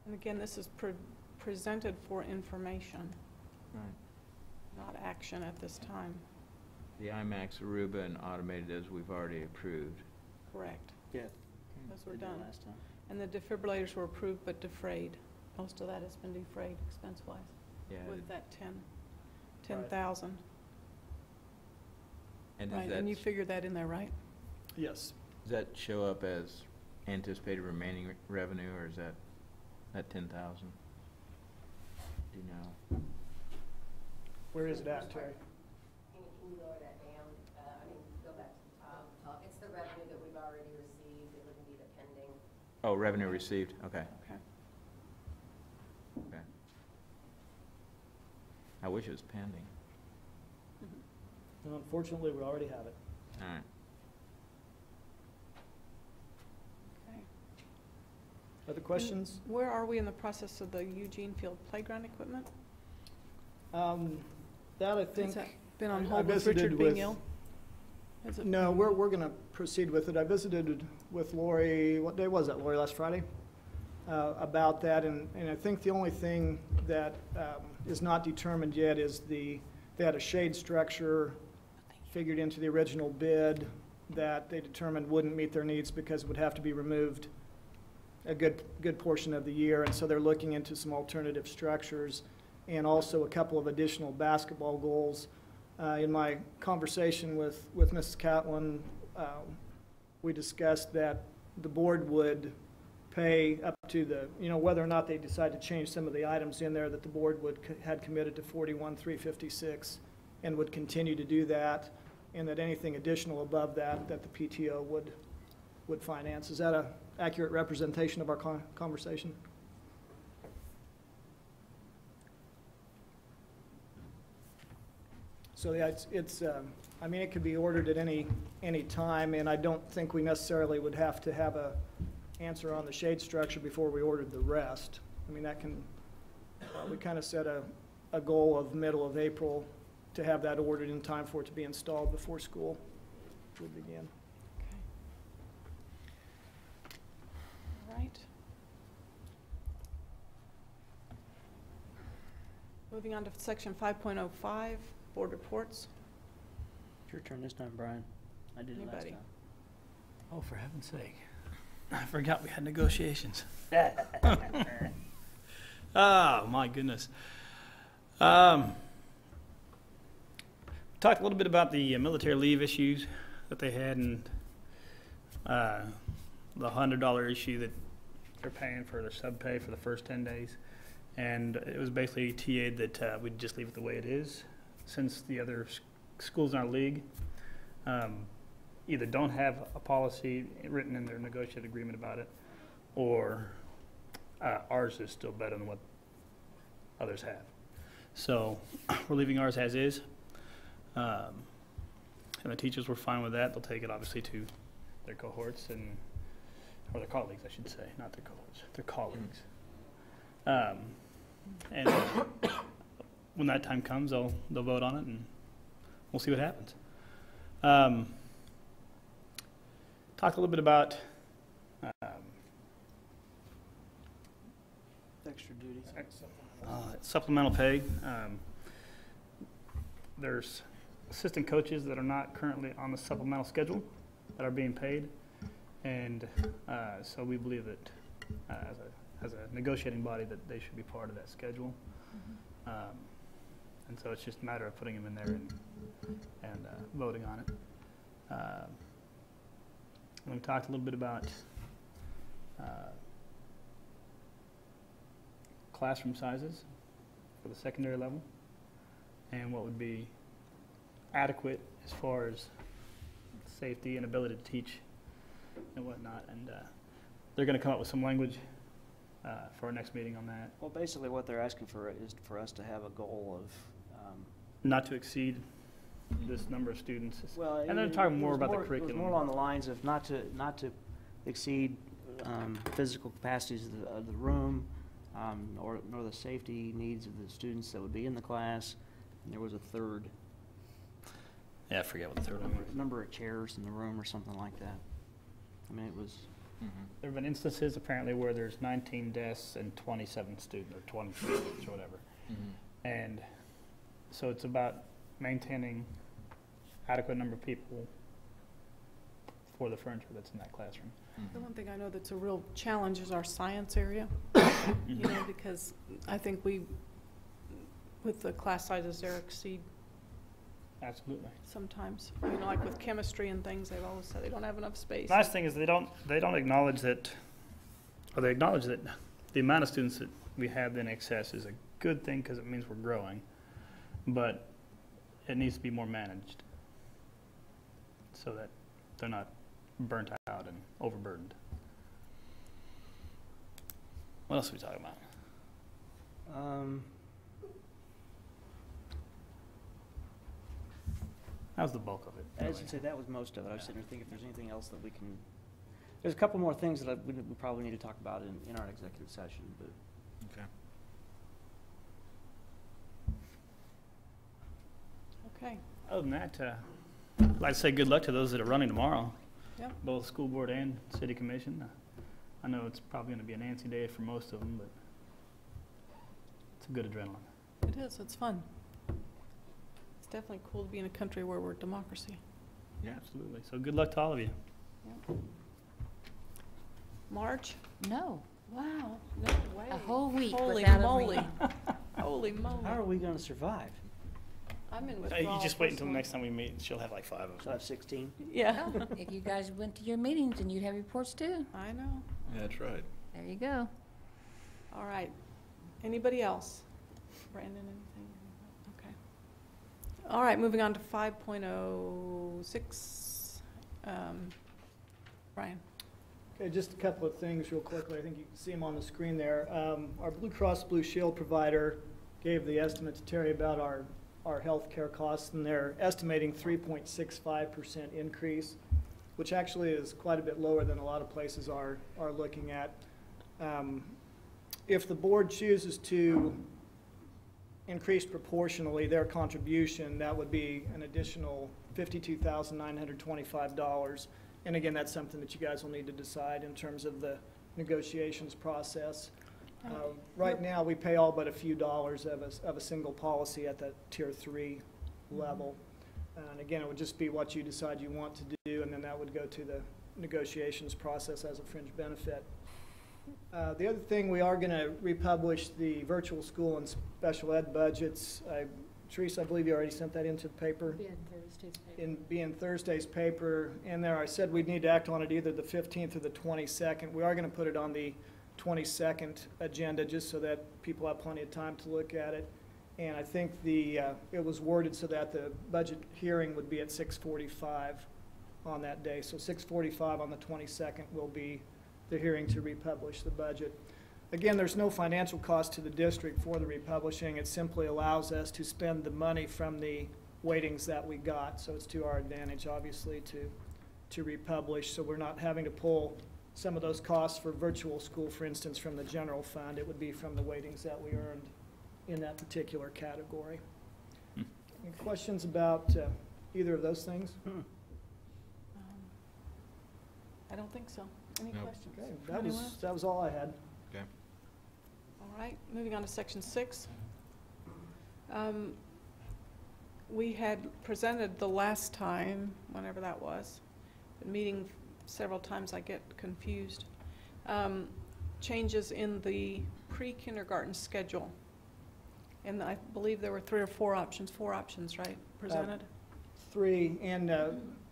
And again, this is presented for information, Right. not action at this time. The IMAX, Aruba, and automated as we've already approved. Correct. Yeah. Those were Did that done. last time. And the defibrillators were approved but defrayed. Most of that has been defrayed expense-wise Yeah. with that 10,000. And Right, and you figured that in there, right? Yes. does that show up as anticipated remaining revenue, or is that 10,000? Do you know? Where is it at, Terry? Can you lower that down? Go back to the top. It's the revenue that we've already received. It wouldn't be the pending. Oh, revenue received. Okay. Okay. Okay. I wish it was pending. Well, unfortunately, we already have it. All right. Okay. Other questions? Where are we in the process of the Eugene Field playground equipment? That I think. Has that been on I hold with visited Richard being with- ill? Is it- No, we're going to proceed with it. I visited with Lori, what day was that, Lori, last Friday? About that, and I think the only thing that is not determined yet is they had a shade structure figured into the original bid that they determined wouldn't meet their needs because it would have to be removed a good portion of the year, and so they're looking into some alternative structures and also a couple of additional basketball goals. In my conversation with Mrs. Catlin, we discussed that the board would pay up to whether or not they decide to change some of the items in there, that the board had committed to $41,356 and would continue to do that, and that anything additional above that the PTO would finance. Is that an accurate representation of our conversation? So yeah, it could be ordered at any time, and I don't think we necessarily would have to have a answer on the shade structure before we ordered the rest. I mean, that can, we kind of set a goal of middle of April to have that ordered in time for it to be installed before school would begin. All right. Moving on to section 5.05, board reports. It's your turn this time, Brian. I did it last Anybody? time. Oh, for heaven's sake. I forgot we had negotiations. Oh, my goodness. Talked a little bit about the military leave issues that they had and the $100 issue that they're paying for their sub pay for the first 10 days. And it was basically TA'd that we'd just leave it the way it is, since the other schools in our league either don't have a policy written in their negotiated agreement about it, or ours is still better than what others have. So we're leaving ours as is. And the teachers were fine with that. They'll take it obviously to their cohorts or their colleagues, I should say, not their cohorts, their colleagues. And when that time comes, they'll vote on it, and we'll see what happens. Talk a little bit about Extra duties. supplemental pay. There's assistant coaches that are not currently on the supplemental schedule that are being paid, and so we believe that as a negotiating body that they should be part of that schedule. And so it's just a matter of putting them in there and voting on it. We talked a little bit about classroom sizes for the secondary level and what would be adequate as far as safety and ability to teach and whatnot. And they're going to come up with some language for our next meeting on that. Well, basically what they're asking for is for us to have a goal of, Not to exceed this number of students. well, And they're talking more about the curriculum. It was more along the lines of not to exceed physical capacities of the room, nor the safety needs of the students that would be in the class. And there was a third Yeah, I forget what the third one was. number of chairs in the room or something like that. I mean, it was, There have been instances apparently where there's 19 desks and 27 students, or 20 students, or whatever. And so it's about maintaining adequate number of people for the furniture that's in that classroom. The one thing I know that's a real challenge is our science area, you know, because I think with the class sizes, they exceed Absolutely. sometimes. You know, like with chemistry and things, they've always said they don't have enough space. Nice thing is they don't acknowledge that, or they acknowledge that the amount of students that we have in excess is a good thing because it means we're growing, but it needs to be more managed so that they're not burnt out and overburdened. What else are we talking about? That was the bulk of it. as you say, that was most of it. I was sitting there thinking if there's anything else that we can, there's a couple more things that we probably need to talk about in our executive session, but. Okay. Okay. Other than that, I'd like to say good luck to those that are running tomorrow. Yep. Both school board and city commission. I know it's probably going to be a Nancy day for most of them, but it's a good adrenaline. It is, it's fun. It's definitely cool to be in a country where we're a democracy. Yeah, absolutely. So good luck to all of you. March? No, Wow, no way. a whole week Holy without a moly. ring. Holy moly. How are we gonna survive? I'm in You withdrawal. just wait until the personally. next time we meet. She'll have like 5 of So I them. have 16? Yeah. No, if you guys went to your meetings, then you'd have reports too. I know. That's right. There you go. All right. Anybody else? Brandon, anything? Okay. All right, moving on to 5.06. Brian? Okay, just a couple of things real quickly. I think you can see them on the screen there. Our Blue Cross Blue Shield provider gave the estimate to Terry about our health care costs, and they're estimating 3.65% increase, which actually is quite a bit lower than a lot of places are looking at. if the board chooses to increase proportionally their contribution, that would be an additional $52,925. And again, that's something that you guys will need to decide in terms of the negotiations process. Right now, we pay all but a few dollars of a single policy at the Tier 3 level. And again, it would just be what you decide you want to do, and then that would go to the negotiations process as a fringe benefit. The other thing, we are going to republish the virtual school and special ed budgets. Teresa, I believe you already sent that into the paper. Be in Thursday's paper. In there, I said we'd need to act on it either the 15th or the 22nd. We are going to put it on the 22nd agenda just so that people have plenty of time to look at it. And I think it was worded so that the budget hearing would be at 6:45 on that day. So 6:45 on the 22nd will be the hearing to republish the budget. Again, there's no financial cost to the district for the republishing. It simply allows us to spend the money from the weightings that we got. So it's to our advantage, obviously, to republish. So we're not having to pull some of those costs for virtual school, for instance, from the general fund. It would be from the weightings that we earned in that particular category. Any questions about either of those things? I don't think so. Any Nope. questions? Okay, from anyone else? that was all I had. Okay. All right, moving on to section 6. We had presented the last time, whenever that was, been meeting several times, I get confused, changes in the pre-kindergarten schedule. And I believe there were 3 or 4 options, right, presented? 3, and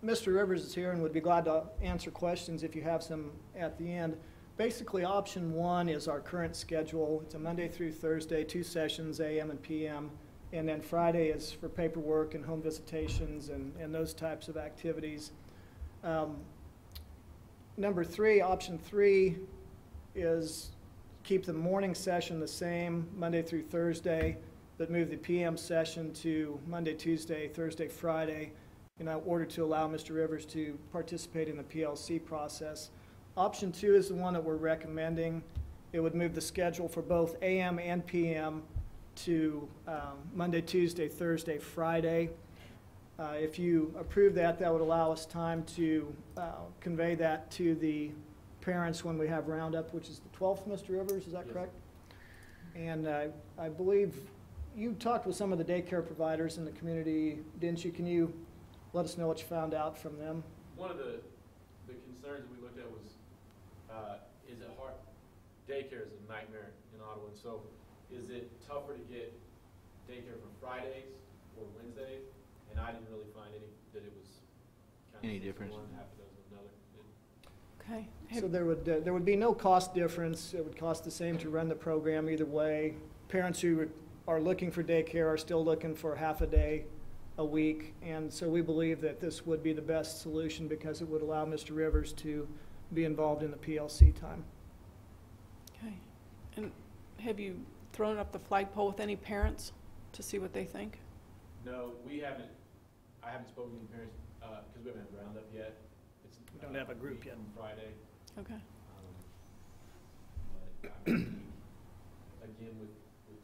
Mr. Rivers is here and would be glad to answer questions if you have some at the end. Basically, option 1 is our current schedule. It's a Monday through Thursday, 2 sessions, AM and PM. And then Friday is for paperwork and home visitations and those types of activities. Number 3, option 3 is keep the morning session the same, Monday through Thursday, but move the PM session to Monday, Tuesday, Thursday, Friday, in order to allow Mr. Rivers to participate in the PLC process. Option 2 is the one that we're recommending. It would move the schedule for both AM and PM to Monday, Tuesday, Thursday, Friday. If you approve that, that would allow us time to convey that to the parents when we have roundup, which is the 12th, Mr. Rivers, is that correct? And I believe you talked with some of the daycare providers in the community, didn't you? Can you let us know what you found out from them? One of the concerns we looked at was, is it hard? Daycare is a nightmare in Ottawa, and so is it tougher to get daycare for Fridays or Wednesdays? And I didn't really find that it was kind of Any difference? one, half a dozen another. Okay. So there would be no cost difference. It would cost the same to run the program either way. Parents who are looking for daycare are still looking for half a day a week. And so we believe that this would be the best solution because it would allow Mr. Rivers to be involved in the PLC time. Okay. And have you thrown up the flagpole with any parents to see what they think? No, I haven't spoken to the parents, because we haven't had roundup yet. We don't have a group yet. On Friday. Okay. But I mean, again, with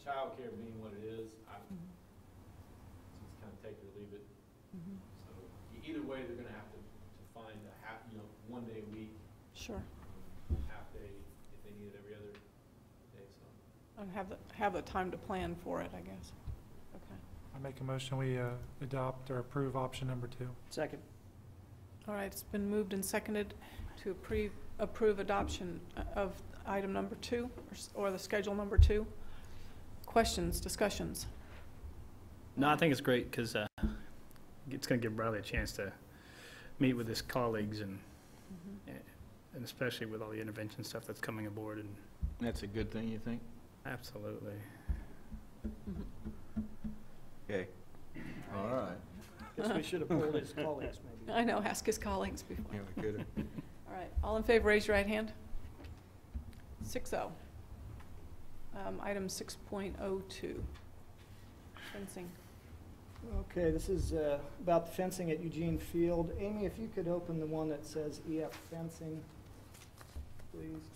childcare being what it is, it's kind of take it or leave it. So either way, they're going to have to find a half, 1 day a week. Sure. Half day if they need it every other day. So. And have the time to plan for it, I guess. Okay. I make a motion we adopt or approve option number 2. Second. All right, it's been moved and seconded to approve adoption of item number 2, or the schedule number 2. Questions, discussions? No, I think it's great because it's going to give Bradley a chance to meet with his colleagues and especially with all the intervention stuff that's coming aboard. And That's a good thing, you think? absolutely. Okay. All right. Guess we should have pulled his colleagues maybe. I know, ask his colleagues before. Yeah, we could have. All right, all in favor, raise your right hand. 6-0. Item 6.02, fencing. Okay, this is about the fencing at Eugene Field. Amy, if you could open the one that says EF fencing, please.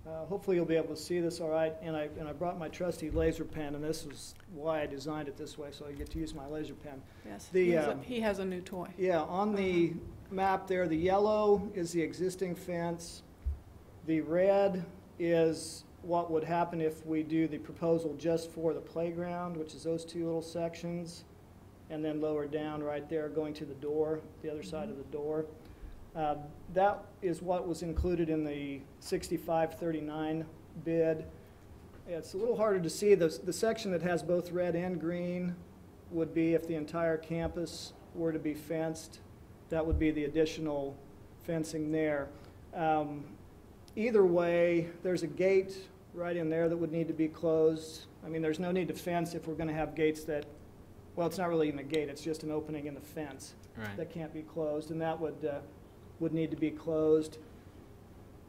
Hopefully you'll be able to see this all right, and I brought my trusty laser pen, and this is why I designed it this way, so I get to use my laser pen. Yes, The, he has a new toy. Yeah, on the map there, the yellow is the existing fence. The red is what would happen if we do the proposal just for the playground, which is those two little sections, and then lower down right there going to the door, the other side of the door. That is what was included in the 6539 bid. It's a little harder to see. The section that has both red and green would be if the entire campus were to be fenced. That would be the additional fencing there. Either way, there's a gate right in there that would need to be closed. I mean, there's no need to fence if we're going to have gates that, well, it's not really in the gate, it's just an opening in the fence that can't be closed, and that would need to be closed.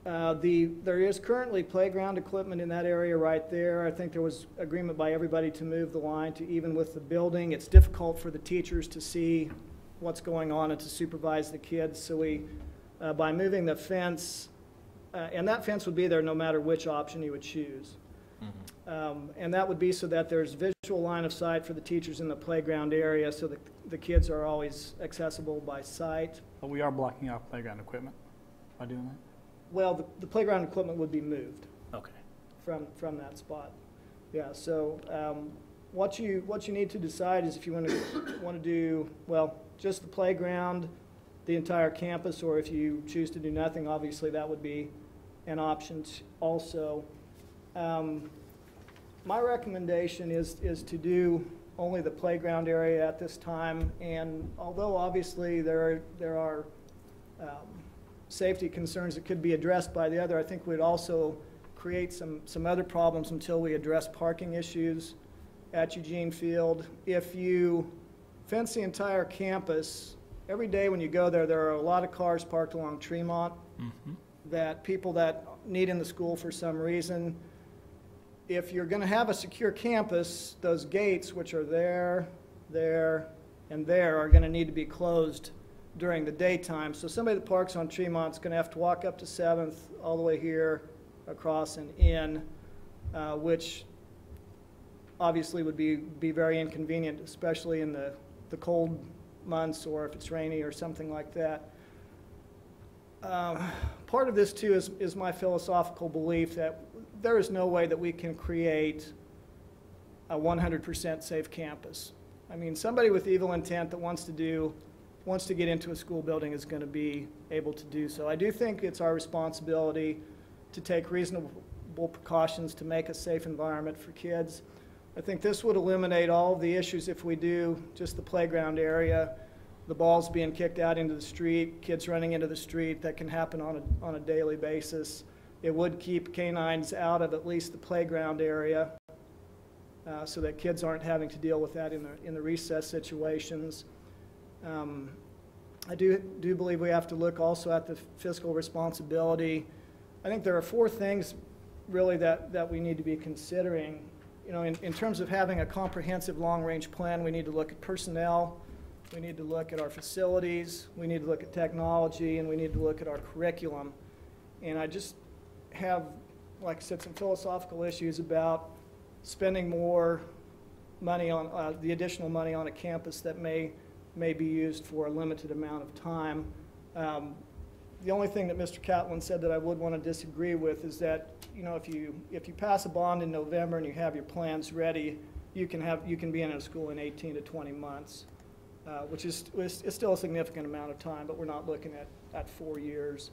There is currently playground equipment in that area right there. I think there was agreement by everybody to move the line to even with the building. It's difficult for the teachers to see what's going on and to supervise the kids, so we, by moving the fence, and that fence would be there no matter which option you would choose. And that would be so that there's visual line of sight for the teachers in the playground area so that the kids are always accessible by sight. But we are blocking off playground equipment by doing that? Well, the playground equipment would be moved Okay. from that spot. Yeah, so what you need to decide is if you want to do, well, just the playground, the entire campus, or if you choose to do nothing, obviously that would be an option also. My recommendation is to do only the playground area at this time, and although obviously there are safety concerns that could be addressed by the other, I think we'd also create some other problems until we address parking issues at Eugene Field. If you fence the entire campus, every day when you go there, there are a lot of cars parked along Tremont that people that need in the school for some reason. If you're going to have a secure campus, those gates, which are there, and there, are going to need to be closed during the daytime. So somebody that parks on Tremont is going to have to walk up to 7th, all the way here, across and in, which obviously would be very inconvenient, especially in the cold months or if it's rainy or something like that. Part of this, too, is my philosophical belief that there is no way that we can create a 100% safe campus. I mean, somebody with evil intent that wants to get into a school building is going to be able to do so. I do think it's our responsibility to take reasonable precautions to make a safe environment for kids. I think this would eliminate all of the issues if we do just the playground area, the balls being kicked out into the street, kids running into the street. That can happen on a daily basis. It would keep canines out of at least the playground area so that kids aren't having to deal with that in the recess situations. I do believe we have to look also at the fiscal responsibility. I think there are 4 things really that we need to be considering. You know, in terms of having a comprehensive long-range plan, we need to look at personnel, we need to look at our facilities, we need to look at technology, and we need to look at our curriculum. And I just have, like I said, some philosophical issues about spending more money on the additional money on a campus that may be used for a limited amount of time. The only thing that Mr. Catlin said that I would want to disagree with is that, you know, if you pass a bond in November and you have your plans ready, you can be in a school in 18 to 20 months, which is still a significant amount of time, but we're not looking at 4 years.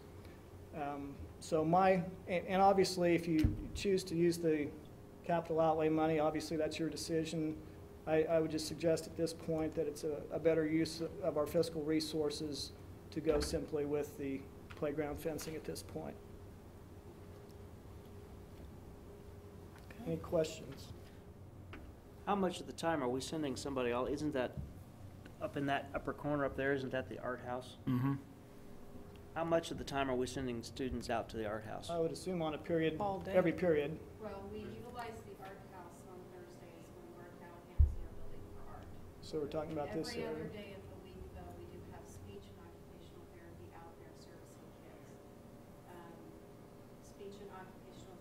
So and obviously if you choose to use the capital outlay money, obviously that's your decision. I would just suggest at this point that it's a better use of our fiscal resources to go simply with the playground fencing at this point. Any questions? How much of the time are we sending somebody else? Isn't that up in that upper corner up there, isn't that the art house? Mm-hmm. How much of the time are we sending students out to the art house? I would assume on a period, All day. every period. Well, we utilize the art house on Thursdays when we're at Callahan's in our building for art. So we're talking about this Every area. other day of the week, though, we do have speech and occupational therapy out there servicing kids. Speech and occupational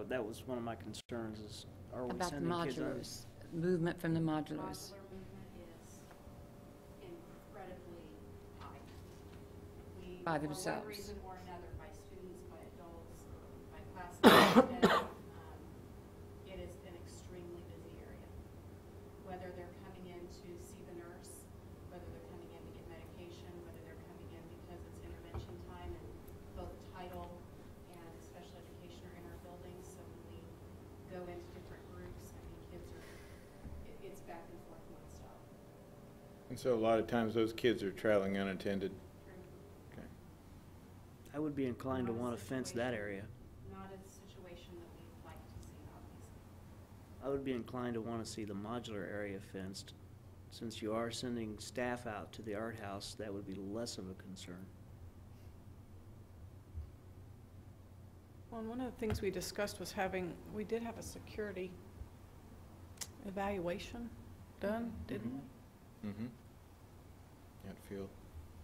That was one of my concerns is, are we About the sending kids on? modulars, movement from the modulars. Modular movement is incredibly high. We, By for one themselves. reason or another, by students, by adults, by classes, it is an extremely busy area. Whether they're coming in to see the nurse, whether they're coming in to get medication, whether they're coming in because it's intervention time, and both title and special education are in our buildings, so when we go into different groups, I mean, kids are, it's back and forth nonstop. And so a lot of times those kids are traveling unattended. Okay. I would be inclined to Not a want to fence that situation. area. Not a situation that we'd like to see, obviously. I would be inclined to want to see the modular area fenced. Since you are sending staff out to the art house, that would be less of a concern. Well, and one of the things we discussed was we did have a security evaluation done, didn't we? Mm-hmm. At field.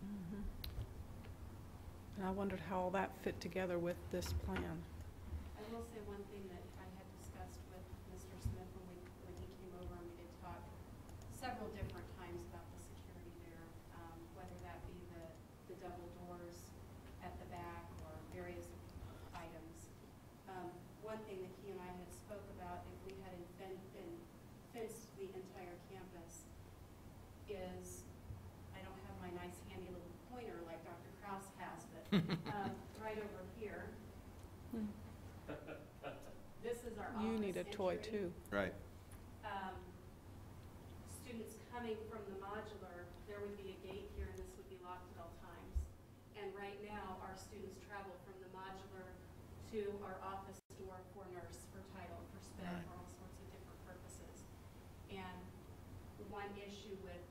Mhm. And I wondered how all that fit together with this plan. I will say one thing that I had discussed with Mr. Smith when he came over, and we did talk several different times about the security there, whether that be the double doors at the back or various items. One thing that he and I had spoke about, if we had fenced the entire campus, is, I don't have my nice handy little pointer like Dr. Kraus has, but right over here, Hmm. this is our office You need a toy entry. too. Right. Students coming from the modular, there would be a gate here and this would be locked at all times. And right now, our students travel from the modular to our office door for nurse, for title, for sped, Right. for all sorts of different purposes. And one issue with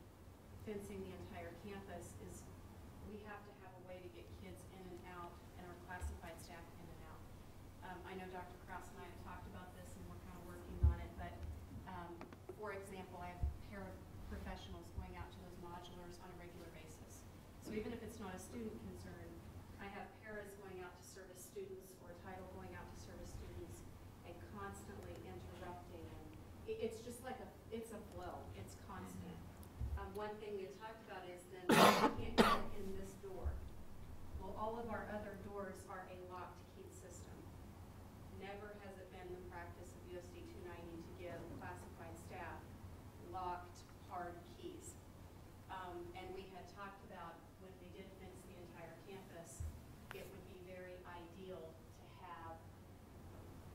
fencing the entire campus is we have to have a way to get kids in and out and our classified staff in and out. I know Dr. Kraus and I have talked about this and we're kind of working on it, but for example, I have paraprofessionals going out to those modulars on a regular basis. So even if it's not a student concern, I have paras going out to service students or title going out to service students and constantly interrupting. And it's just like it's a flow, it's constant. One thing we had talked about is then you can't get in this door. Well, all of our other doors are a locked key system. Never has it been the practice of USD 290 to give classified staff locked hard keys. And we had talked about when they did fence the entire campus, it would be very ideal to have,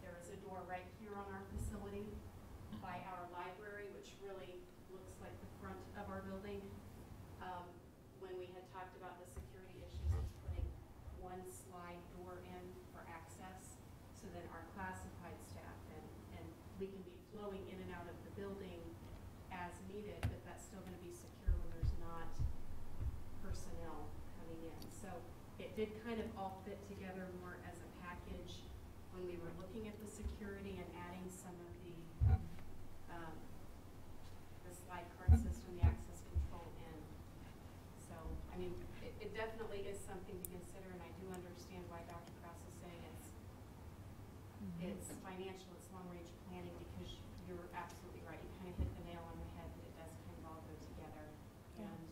there is a door right here on our facility by our library, which really looks like the front of our building. When we had talked about the security issues, is putting one slide door in for access so that our classified staff and we can be flowing in and out of the building as needed, but that's still gonna be secure when there's not personnel coming in. So it did kind of all fit together more as a package when we were looking at the security and adding some of the slide card system, the access control in. So, I mean, it definitely is something to consider, and I do understand why Dr. Kraus is saying it's financial, it's long-range planning, because you're absolutely right. You kind of hit the nail on the head that it does kind of all go together. Yeah. And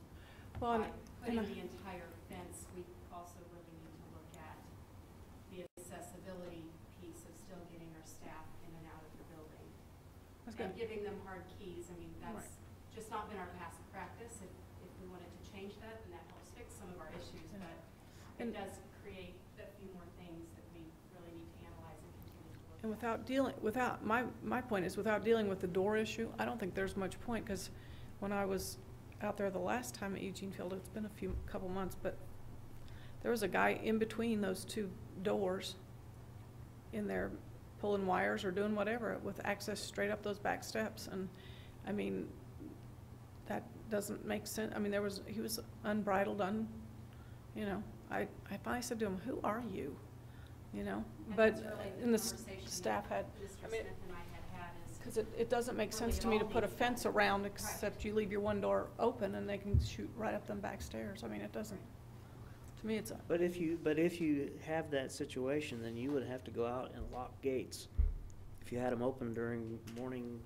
Well, by putting the entire fence, we also really need to look at the accessibility piece of still getting our staff in and out of the building. That's And good. giving them hard keys, I mean, that's Right. just not been our past practice. If we wanted to change that, then that helps fix some of our issues, Yeah. but And- it does create a few more things that we really need to analyze and continue to look at. And my point is, without dealing with the door issue, I don't think there's much point, because when I was out there the last time at Eugene Field, it's been couple months, but there was a guy in between those two doors in there pulling wires or doing whatever with access straight up those back steps. And, I mean, that doesn't make sense. I mean, he was unbridled, I finally said to him, "Who are you?" And But, that's really and the conversation staff had, Mr. I Smith mean, and I had is, because it doesn't make sense Really, to it me to all put a needs fence that. around, Right. except you leave your one door open and they can shoot right up them back stairs. I mean, it doesn't, to me, it's a, But if you have that situation, then you would have to go out and lock gates if you had them open during morning,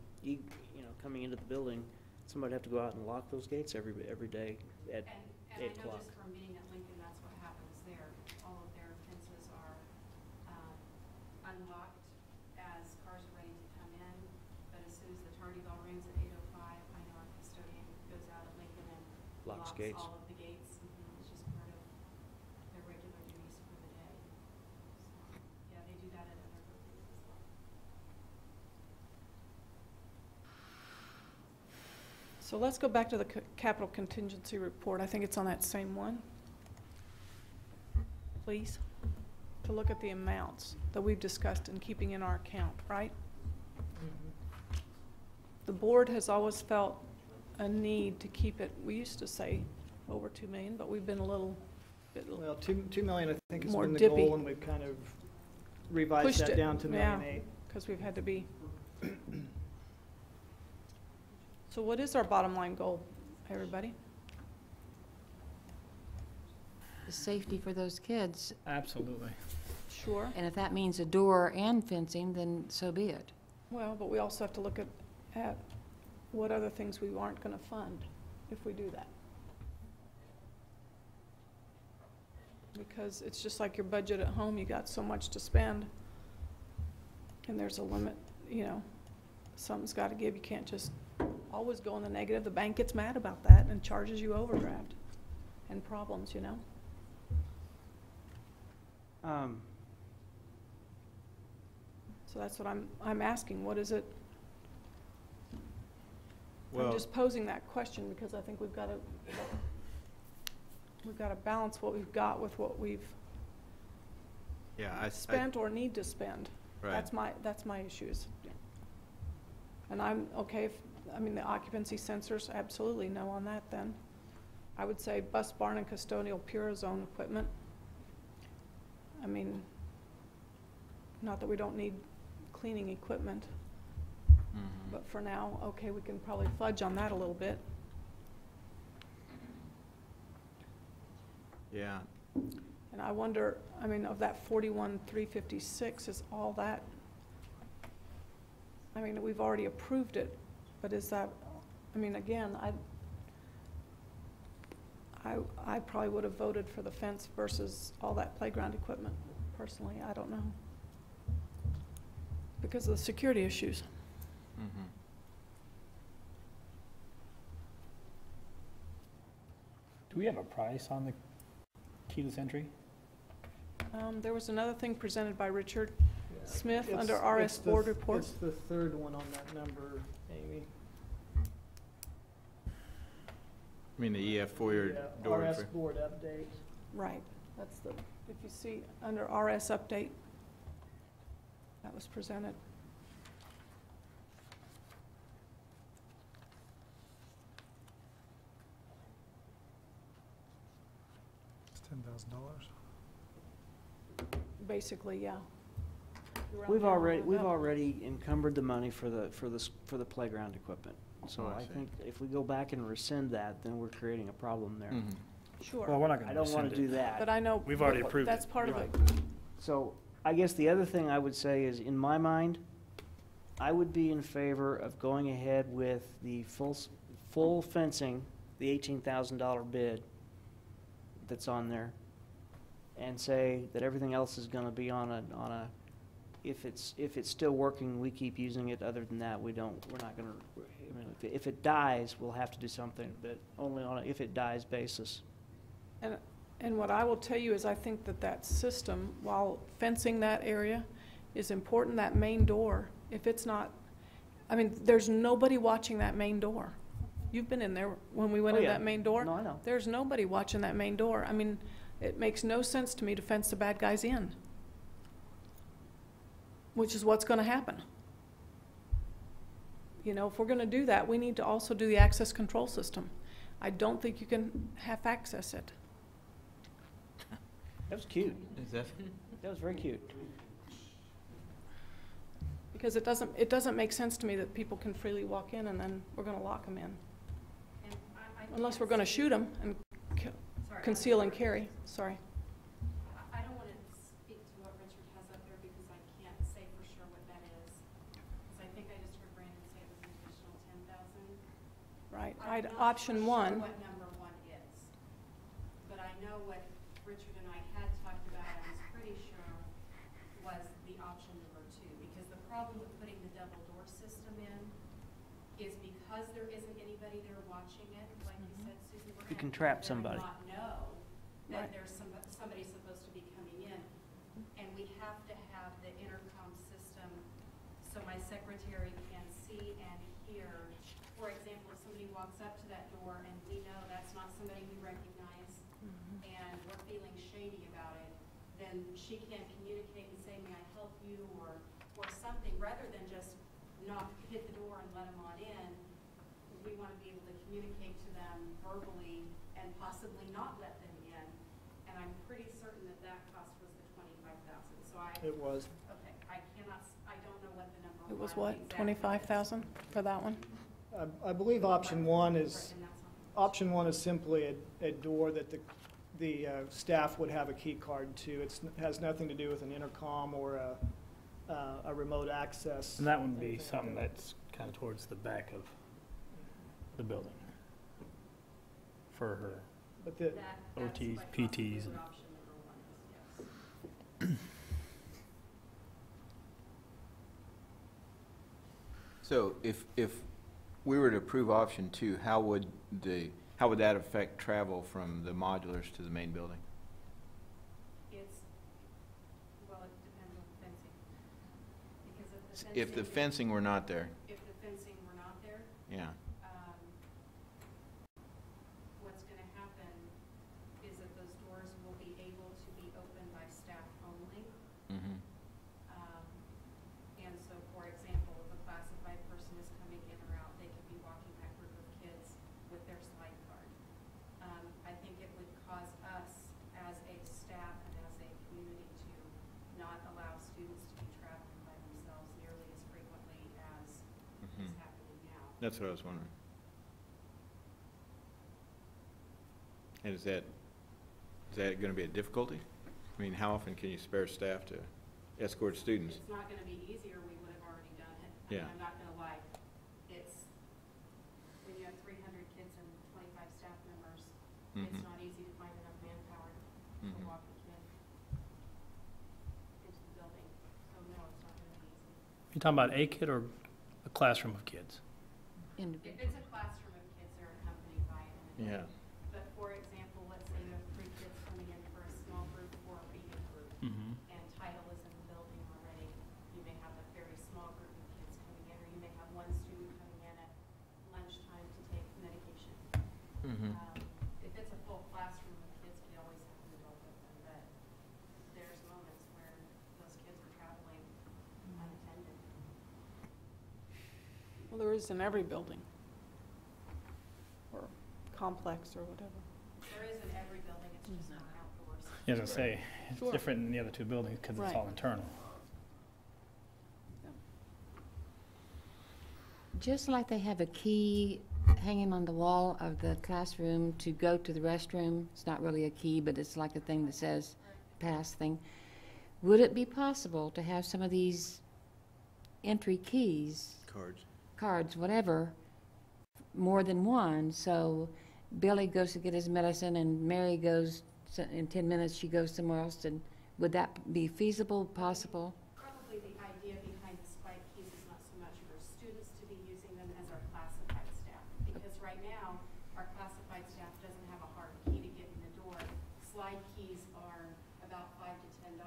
coming into the building, somebody'd have to go out and lock those gates every day at And 8 I know o'clock. just from being at Lincoln, that's what happens there. All of their fences are unlocked as cars are ready to come in, but as soon as the tardy bell rings at 8:05, I know our custodian goes out at Lincoln and Locks locks gates. all of the gates. It's just part of their regular duties for the day. So, yeah, they do that at other buildings as well. So let's go back to the capital contingency report. I think it's on that same one. Please, to look at the amounts that we've discussed and keeping in our account, right? The board has always felt a need to keep it, we used to say over 2 million, but we've been a little bit Well, 2 million, I think, has More been the dippy. goal, and we've kind of revised Pushed that it, down to yeah. 1.8. because we've had to be. So what is our bottom line goal, everybody? The safety for those kids, Absolutely. Sure. and if that means a door and fencing, then so be it. Well, but we also have to look at what other things we aren't going to fund if we do that. Because it's just like your budget at home, you got so much to spend, and there's a limit, something's got to give. You can't just always go in the negative. The bank gets mad about that and charges you overdraft and problems, So that's what I'm asking. What is it? I'm Well, just posing that question because I think we've got to balance what we've got with what we've yeah, spent or need to spend. right. That's my issues. And I'm okay if, the occupancy sensors, absolutely no on that then. I would say bus barn and custodial Purozone equipment. Not that we don't need cleaning equipment, Mhm. but for now, okay, we can probably fudge on that a little bit. Yeah, And I wonder, of that 41,356, is all that? We've already approved it, but is that, again, I probably would have voted for the fence versus all that playground equipment, personally, I don't know. Because of the security issues. mhm. Do we have a price on the keyless entry? There was another thing presented by Richard Smith It's- under it's RS the- board report. It's the third one on that number, Amy. I mean, the EF foyer Yeah, door RS entry. board update. Right, that's if you see under RS update, that was presented. It's $10,000. Basically, yeah. We've already encumbered the money for the playground equipment. So Oh, I I see. think if we go back and rescind that, then we're creating a problem there. Mhm. Well, Sure, we're not I going to don't want to rescind do it. that. but I know. We've already approved That's it. part of it. So I guess the other thing I would say is, in my mind, I would be in favor of going ahead with the full fencing, the $18,000 bid that's on there, and say that everything else is going to be on a, if it's still working, we keep using it. Other than that, we're not going to, if it dies, we'll have to do something, but only on a if it dies basis. And what I will tell you is I think that system, while fencing that area, is important. That main door, if it's not, there's nobody watching that main door. You've been in there when we went Oh, in yeah. that main door. No, I know. There's nobody watching that main door. It makes no sense to me to fence the bad guys in, which is what's going to happen. If we're going to do that, we need to also do the access control system. I don't think you can half access it. That was cute. Is that? That was very cute. Because it doesn't make sense to me that people can freely walk in and then we're going to lock them in. And I Unless can't we're going to say- shoot them and Sorry, conceal and carry, sorry. I don't want to speak to what Richard has up there because I can't say for sure what that is. Right, I'm not option sure one. what number one is, but I know what Richard and I had talked about, I was pretty sure was the option number two, because the problem with putting the double door system in is because there isn't anybody there watching it, like you said, Susan, we're You gonna can trap have people somebody. not know that Right. there's somebody supposed to be coming in, and we have to have the intercom system so my secretary can see and hear. For example, if somebody walks up to that door and we know that's not somebody we recognize and we're feeling shady about it, then she can communicate and say, may I help you, or something, rather than just not hit the door and let them on in. We want to be able to communicate to them verbally and possibly not let them in. And I'm pretty certain that that cost was the $25,000. So It was. okay, I don't know what the number It was one what, exactly is. 25,000 for that one? I believe option one is, And that's not- option one is simply a door that the staff would have a key card to. It has nothing to do with an intercom or a remote access. And that would be something that's kind of towards the back of the building for her. But the, That's OTs, by PTs, possibly and- what option number one is, yes. So if we were to approve option two, how would that affect travel from the modulars to the main building? Well, it depends on the fencing. Because If the fencing were not there, if the fencing were not there, yeah. what's going to happen is that those doors will be able to be opened by staff only. Mm-hmm. And so, for example, if a classified person is coming in or out, they could be walking that group of kids with their slide card. I think it would cause us as a staff and as a community to not allow students to be traveling by themselves nearly as frequently as is happening now. That's what I was wondering. And is that going to be a difficulty? I mean, how often can you spare staff to escort students? It's not gonna be easier, we would have already done it. Yeah. I'm not gonna lie, it's, when you have 300 kids and 25 staff members, it's not easy to find enough manpower to walk a kid into the building. So no, it's not gonna be easy. You talking about a kid or a classroom of kids? If it's a classroom of kids, they're accompanied by an adult. Yeah. But for example, let's say you have 3 kids coming in for a small group or a reading group, Mm-hmm. and title is in the building already. You may have a very small group of kids coming in, or you may have one student coming in at lunchtime to take medication. If it's a full classroom of kids, we always have an adult with them, but there's moments where those kids are traveling unattended. Well, there is in every building, or complex, or whatever. There is in every building, it's just not outdoors. Yeah, as I say, it's Sure. different in the other two buildings because it's Right. all internal. Just like they have a key hanging on the wall of the classroom to go to the restroom, it's not really a key, but it's like a thing that says pass thing. Would it be possible to have some of these entry keys, cards, whatever, more than one? So Billy goes to get his medicine and Mary goes, in 10 minutes she goes somewhere else. And would that be feasible, possible? Probably the idea behind the spike keys is not so much for students to be using them as our classified staff. Because right now, our classified staff doesn't have a hard key to get in the door. Slide keys are about $5 to $10,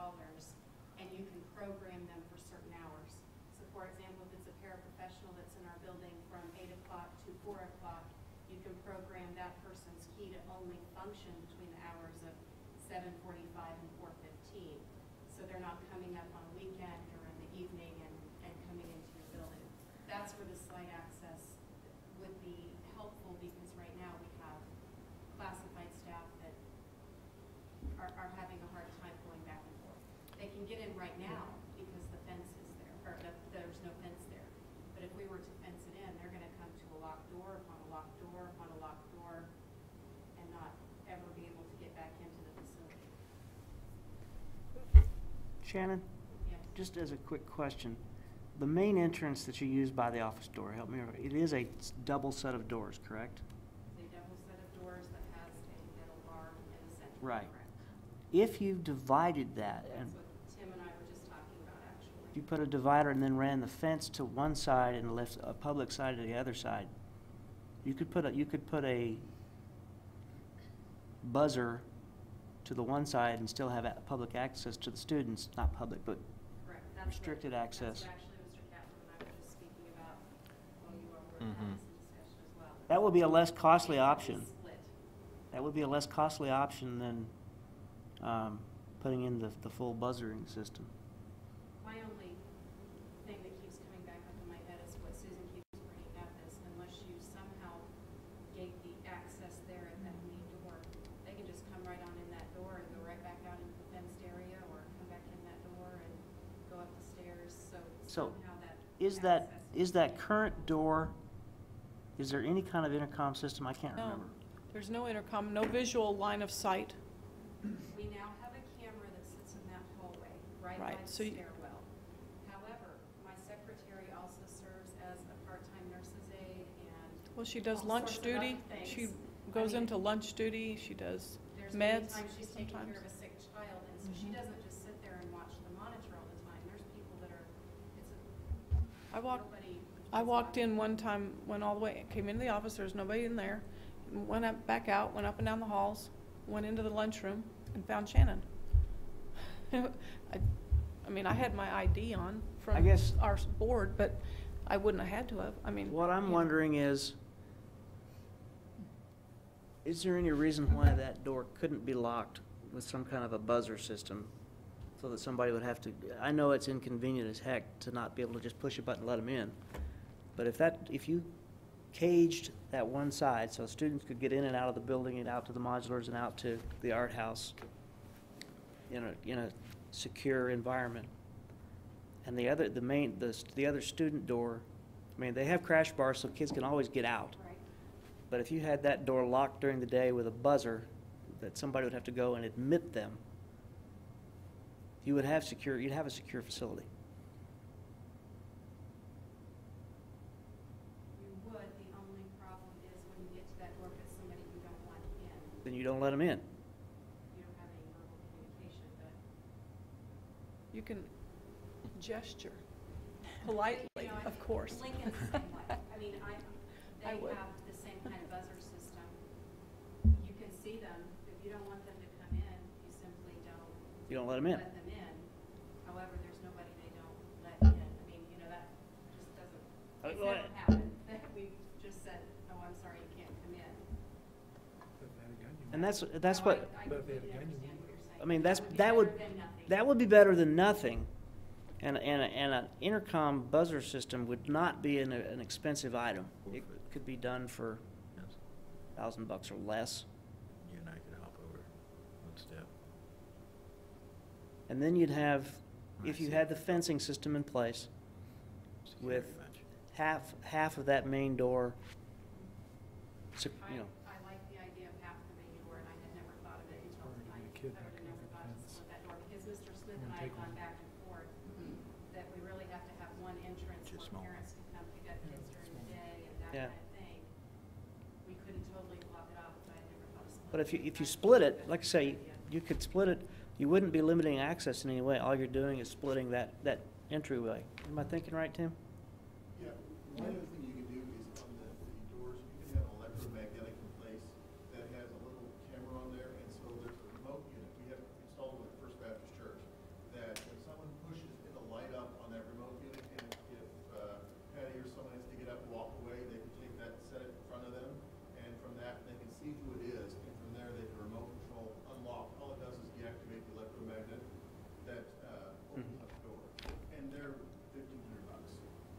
and you can program them for certain hours. So for example, if it's a paraprofessional that's in our building from 8 o'clock to 4 o'clock, you can program that person's key to only function between the hours of 7:45 and 4:15. So they're not coming up on a weekend or in the evening and coming into your building. That's where the slide access would be helpful, because right now we have classified staff that are having a hard time going back and forth. They can get in right now because the fence is there, or there's no fence there. But if we were to fence it in, they're gonna come to a locked door upon a locked door upon a locked door and not ever be able to get back into the facility. Shannon, Yes. just as a quick question, the main entrance that you use by the office door, help me, remember, it is a double set of doors, correct? It's a double set of doors that has a metal bar in the center. Right. Correct. If you divided that That's and what Tim and I were just talking about, actually. you put a divider and then ran the fence to one side and left a public side to the other side, you could put a buzzer to the one side and still have public access to the students, not public, but Correct. That's what- restricted access. That's what actually Mr. Kaplan and I were just speaking about while you were having some discussion as well. That would be a less costly option. Split. That would be a less costly option than putting in the full buzzering system. My only thing that keeps coming back up in my head is what Susan keeps bringing up is unless you somehow gave the access there at that main door, they can just come right on in that door and go right back out into the fenced area or come back in that door and go up the stairs, so So, somehow that Is that current door, is there any kind of intercom system? I can't No. remember. There's no intercom, no visual line of sight. We now have a camera that sits in that hallway, right by Right, the so you- stairwell. However, my secretary also serves as a part-time nurse's aide and Well, she does all lunch sorts of other duty. She things. goes I mean, into lunch duty. She does there's many meds times she's taking care sometimes. of a sick child, and so she doesn't just sit there and watch the monitor all the time. There's people that are, I walked, nobody. I is walked on- in one time, went all the way, came into the office, there was nobody in there. Went up, back out, went up and down the halls, went into the lunchroom and found Shannon. I mean, I had my ID on I from guess- our board, but I wouldn't have had to have. I mean. What I'm you know. wondering is there any reason why that door couldn't be locked with some kind of a buzzer system so that somebody would have to, I know it's inconvenient as heck to not be able to just push a button and let them in. But if you caged that one side so students could get in and out of the building and out to the modulars and out to the art house in a secure environment. And the other student door, I mean, they have crash bars so kids can always get out. Right. But if you had that door locked during the day with a buzzer that somebody would have to go and admit them, you'd have a secure facility. You would, the only problem is when you get to that door, if it's somebody you don't want in, Then you don't let them in. you don't have any verbal communication, but. You can gesture politely, You know, I of think course. Lincoln's the same way. I mean, I they would. have the same kind of buzzer system. You can see them. If you don't want them to come in, you simply don't You don't let them in. let them in. However, there's nobody they don't let in. I mean, you know, that just doesn't, it's well, never happened. That we've just said, oh, I'm sorry, you can't come in. And that's So what, I But if they had a completely gun, you understand what you're saying. I mean, That would be better than nothing. that would be better than nothing. And an intercom buzzer system would not be an expensive item. It could be done for $1,000 or less. You and I could hop over one step. And then you'd have, if you had the fencing system in place, with half of that main door, you know, I like the idea of half the main door, and I had never thought of it until Or tonight. the kid I back would have over never the thought to fence. split that door, because Mr. Smith And and I take have gone one. back and forth, that we really have to have one entrance Just where small. parents can come pick up kids during the day and that Yeah. kind of thing. We couldn't totally block it off, but I never thought of splitting. but if you it. split it, like I say, you could split it, you wouldn't be limiting access in any way. All you're doing is splitting that entryway. Am I thinking right, Tim? Yeah, one other thing you can do is on the doors, you can have an electromagnetic in place that has a little camera on there, and so there's a remote unit we have installed with First Baptist Church, that when someone pushes, it'll light up on that remote unit, and if Patty or someone has to get up and walk away, they can take that, set it in front of them, and from that, they can see who it is, and from there, they can remote control, unlock. All it does is deactivate the electromagnet that opens up the door, and they're $1,500.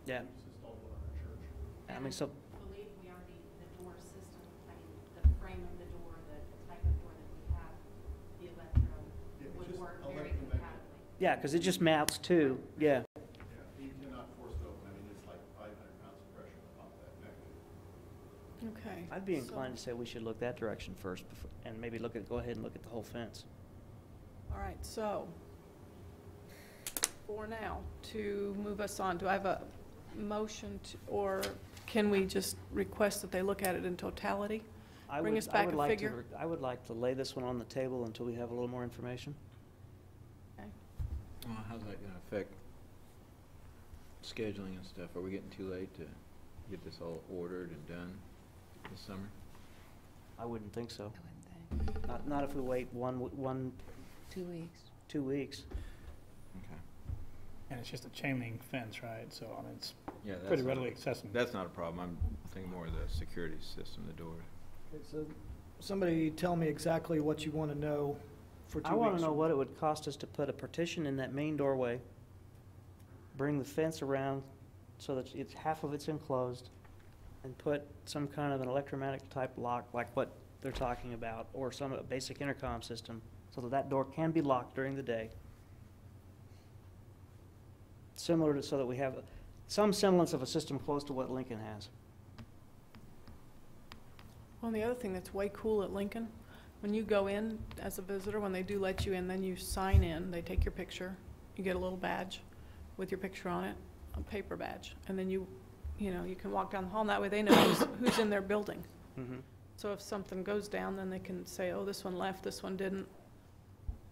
Yeah. We just installed one on our church. I mean, so, Believe we already, the door system, I mean, the frame of the door, the type of door that we have, the electro Yeah, it's would just work very electromagnet. compatibly. yeah, because it just mounts to, yeah. Yeah, you cannot force it open. I mean, it's like 500 pounds of pressure to pump that magnet. Okay. I'd be so- inclined to say we should look that direction first, and maybe go ahead and look at the whole fence. All right, so for now to move us on. Do I have a motion or can we just request that they look at it in totality? Bring us back a figure. I would like to lay this one on the table until we have a little more information. Well, how's that gonna affect scheduling and stuff? Are we getting too late to get this all ordered and done this summer? I wouldn't think so. I wouldn't think. Not if we wait 2 weeks. 2 weeks. Okay. And it's just a chain link fence, right? So, I mean, it's Yeah, that's pretty not- readily accessible. That's not a problem. I'm thinking more of the security system, the door. Okay, so somebody tell me exactly what you want to know for 2 weeks. I want to know what it would cost us to put a partition in that main doorway, bring the fence around so that it's, half of it's enclosed, and put some kind of an electromagnetic type lock like what they're talking about, or some basic intercom system, so that that door can be locked during the day. Similar to, so that we have some semblance of a system close to what Lincoln has. Well, and the other thing that's way cool at Lincoln, when you go in as a visitor, when they do let you in, then you sign in, they take your picture, you get a little badge with your picture on it, a paper badge, and then you know, you can walk down the hall, and that way they know who's in their building. Mm-hmm. So if something goes down, then they can say, oh, this one left, this one didn't,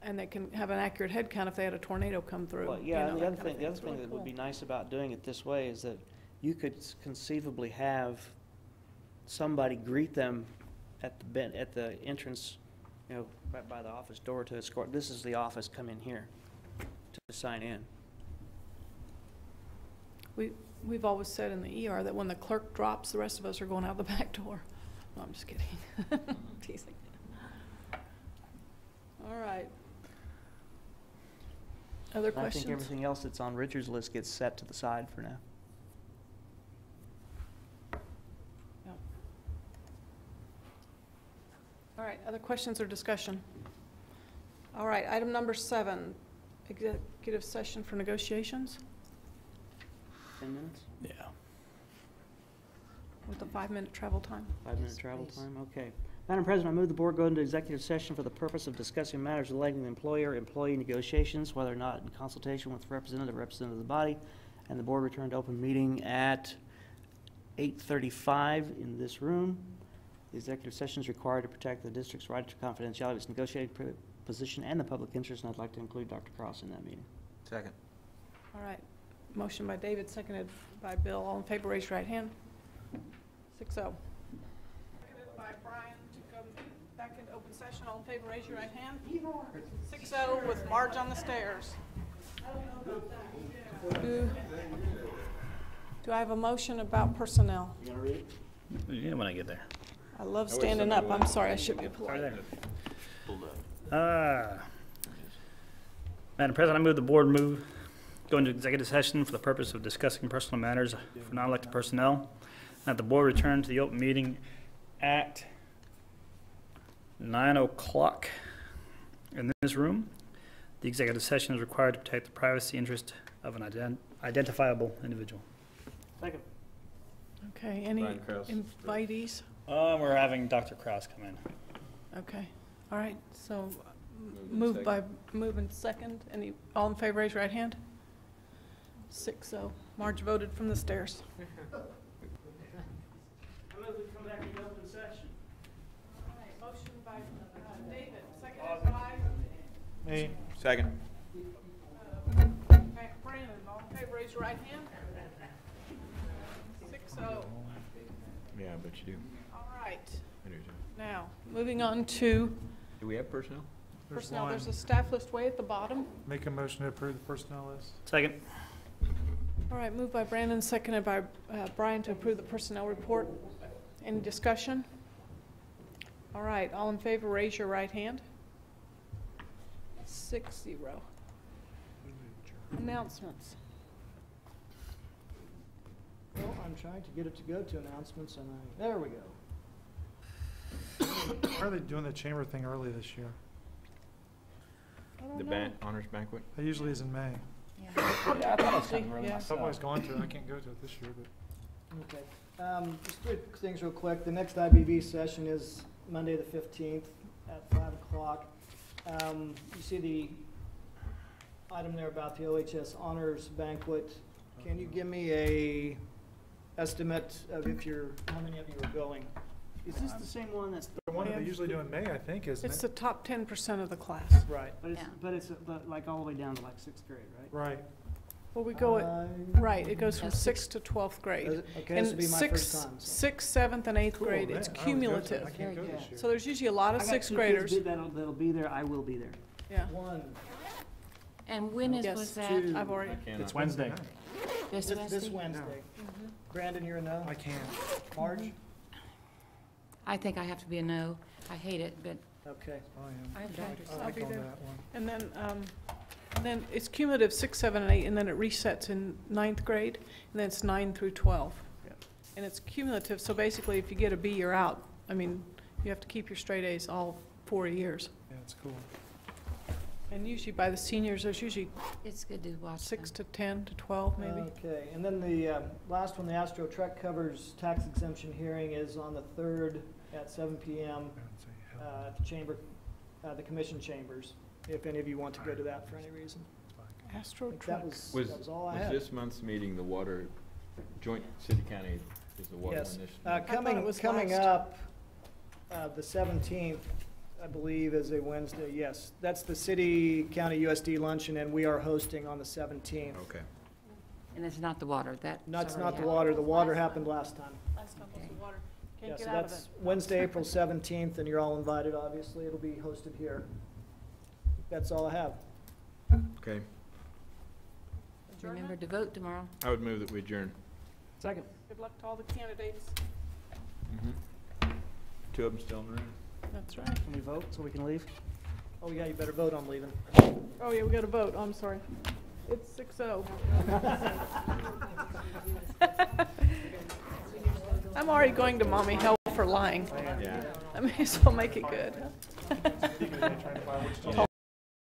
and they can have an accurate head count if they had a tornado come through. Well, you yeah, know, and that the other kind of thing, It's really that would be cool. nice about doing it this way is that you could conceivably have somebody greet them at the entrance, you know, right by the office door to escort, this is the office, come in here to sign in. We've always said in the ER that when the clerk drops, the rest of us are going out the back door. No, I'm just kidding. Teasing. All right. Other And I questions? think everything else that's on Richard's list gets set to the side for now. Yep. All right, other questions or discussion? All right, item number 7, executive session for negotiations 10 minutes? Yeah. with a 5-minute travel time. 5-minute Yes, travel please. time, okay. Madam President, I move the board go into executive session for the purpose of discussing matters relating to employer-employee negotiations, whether or not in consultation with representative of the body, and the board return to open meeting at 8:35 in this room. The executive session is required to protect the district's right to confidentiality of its negotiating position and the public interest, and I'd like to include Dr. Cross in that meeting. Second. All right, motion by David, seconded by Bill. All in favor, raise your right hand. 6-0. Seconded by Brian to come back into open session. All in favor, raise your right hand. 6-0 with Marge on the stairs. Do I have a motion about personnel? You gonna read it? Yeah, when I get there. I love wish standing somebody up. I'm sorry, I should be Right polite. there. Madam President, I move the board go into executive session for the purpose of discussing personal matters for non-elected personnel. And that the board return to the open meeting at 9 o'clock in this room. The executive session is required to protect the privacy interest of an identifiable individual. Second. Okay, any Brian Krause. invitees? We're having Dr. Kraus come in. Okay, all right, so Move move in by, move in second. Any, all in favor, raise your right hand. 6-0. Marge voted from the stairs. I move we come back into open session. All right, motion by David, seconded by Me. Second. Brandon. All in favor, raise your right hand. 6-0. Yeah, I bet you do. All right, I do too. now, moving on to Do we have personnel? There's personnel. one. There's a staff list way at the bottom. Make a motion to approve the personnel list. Second. All right, moved by Brandon, seconded by Brian to approve the personnel report. Any discussion? All right, all in favor, raise your right hand. 6-0. Announcements. Well, I'm trying to get it to go to announcements, and there we go. Why are they doing the chamber thing early this year? I don't The know. honors banquet? It usually is in May. Yeah, I thought it was Usually, kind of early yeah. I've always myself. gone to it. I can't go to it this year, but Okay. Just 3 things real quick. The next IBB session is Monday, the 15th at 5 o'clock. You see the item there about the OHS Honors Banquet. Can you give me a estimate of how many of you are going? Is this the same one that's? The one that they usually do in May, I think, isn't It's it? the top 10% of the class. Right. But it's like all the way down to like 6th grade, right? Right. Well, we go, right, it goes from That's 6th to 12th grade. Okay, this will be my first time. so. 6th, 7th, and 8th Cool, grade, man, it's I always go to that. cumulative. I can't go Very this good. year. So there's usually a lot of I got 6th 2 graders. kids that'll be there, I will be there. Yeah, One. And when Yes, was that? two. I've already, It's Wednesday. This This Wednesday? Wednesday. Brandon, you're a no? I can't. Marge? I think I have to be a no. I hate it, but Okay. I am. I've tried to. I I'll like be on there. that one. and then it's cumulative 6, 7, and 8, and then it resets in 9th grade, and then it's 9 through 12. Yep. And it's cumulative, so basically if you get a B, you're out. I mean, you have to keep your straight A's all 4 years. Yeah, it's cool. And usually by the seniors, there's usually It's good to watch 6 them. to 10 to 12 maybe. Okay, and then the last one, the Astro Truck Covers tax exemption hearing is on the 3rd at 7 PM I would say hell, at the chamber, the commission chambers, if any of you want to go to that for any reason. it's fine. I Astro think that trucks. was, that was all I Was had. this month's meeting the water, joint city-county, is the water Yes. initiative? thought it Coming was coming last. up, the 17th, I believe, is a Wednesday, yes. That's the city county USD luncheon, and we are hosting on the 17th. Okay. And it's not the water, that. That's sorry, not the yeah. water, the water happened last time. Last time was the water. Yeah, Can't so get out of it. that's Wednesday, April 17th, and you're all invited, obviously. It'll be hosted here. That's all I have. Okay. Remember to vote tomorrow. I would move that we adjourn. Second. Good luck to all the candidates. 2 of them still in the room. That's right. Can we vote so we can leave? Oh, yeah, you better vote on leaving. Oh, yeah, we got to vote. I'm sorry. It's 6-0. I'm already going to mommy hell for lying. Yeah. I may as well make it good. Speaking of that, trying to buy which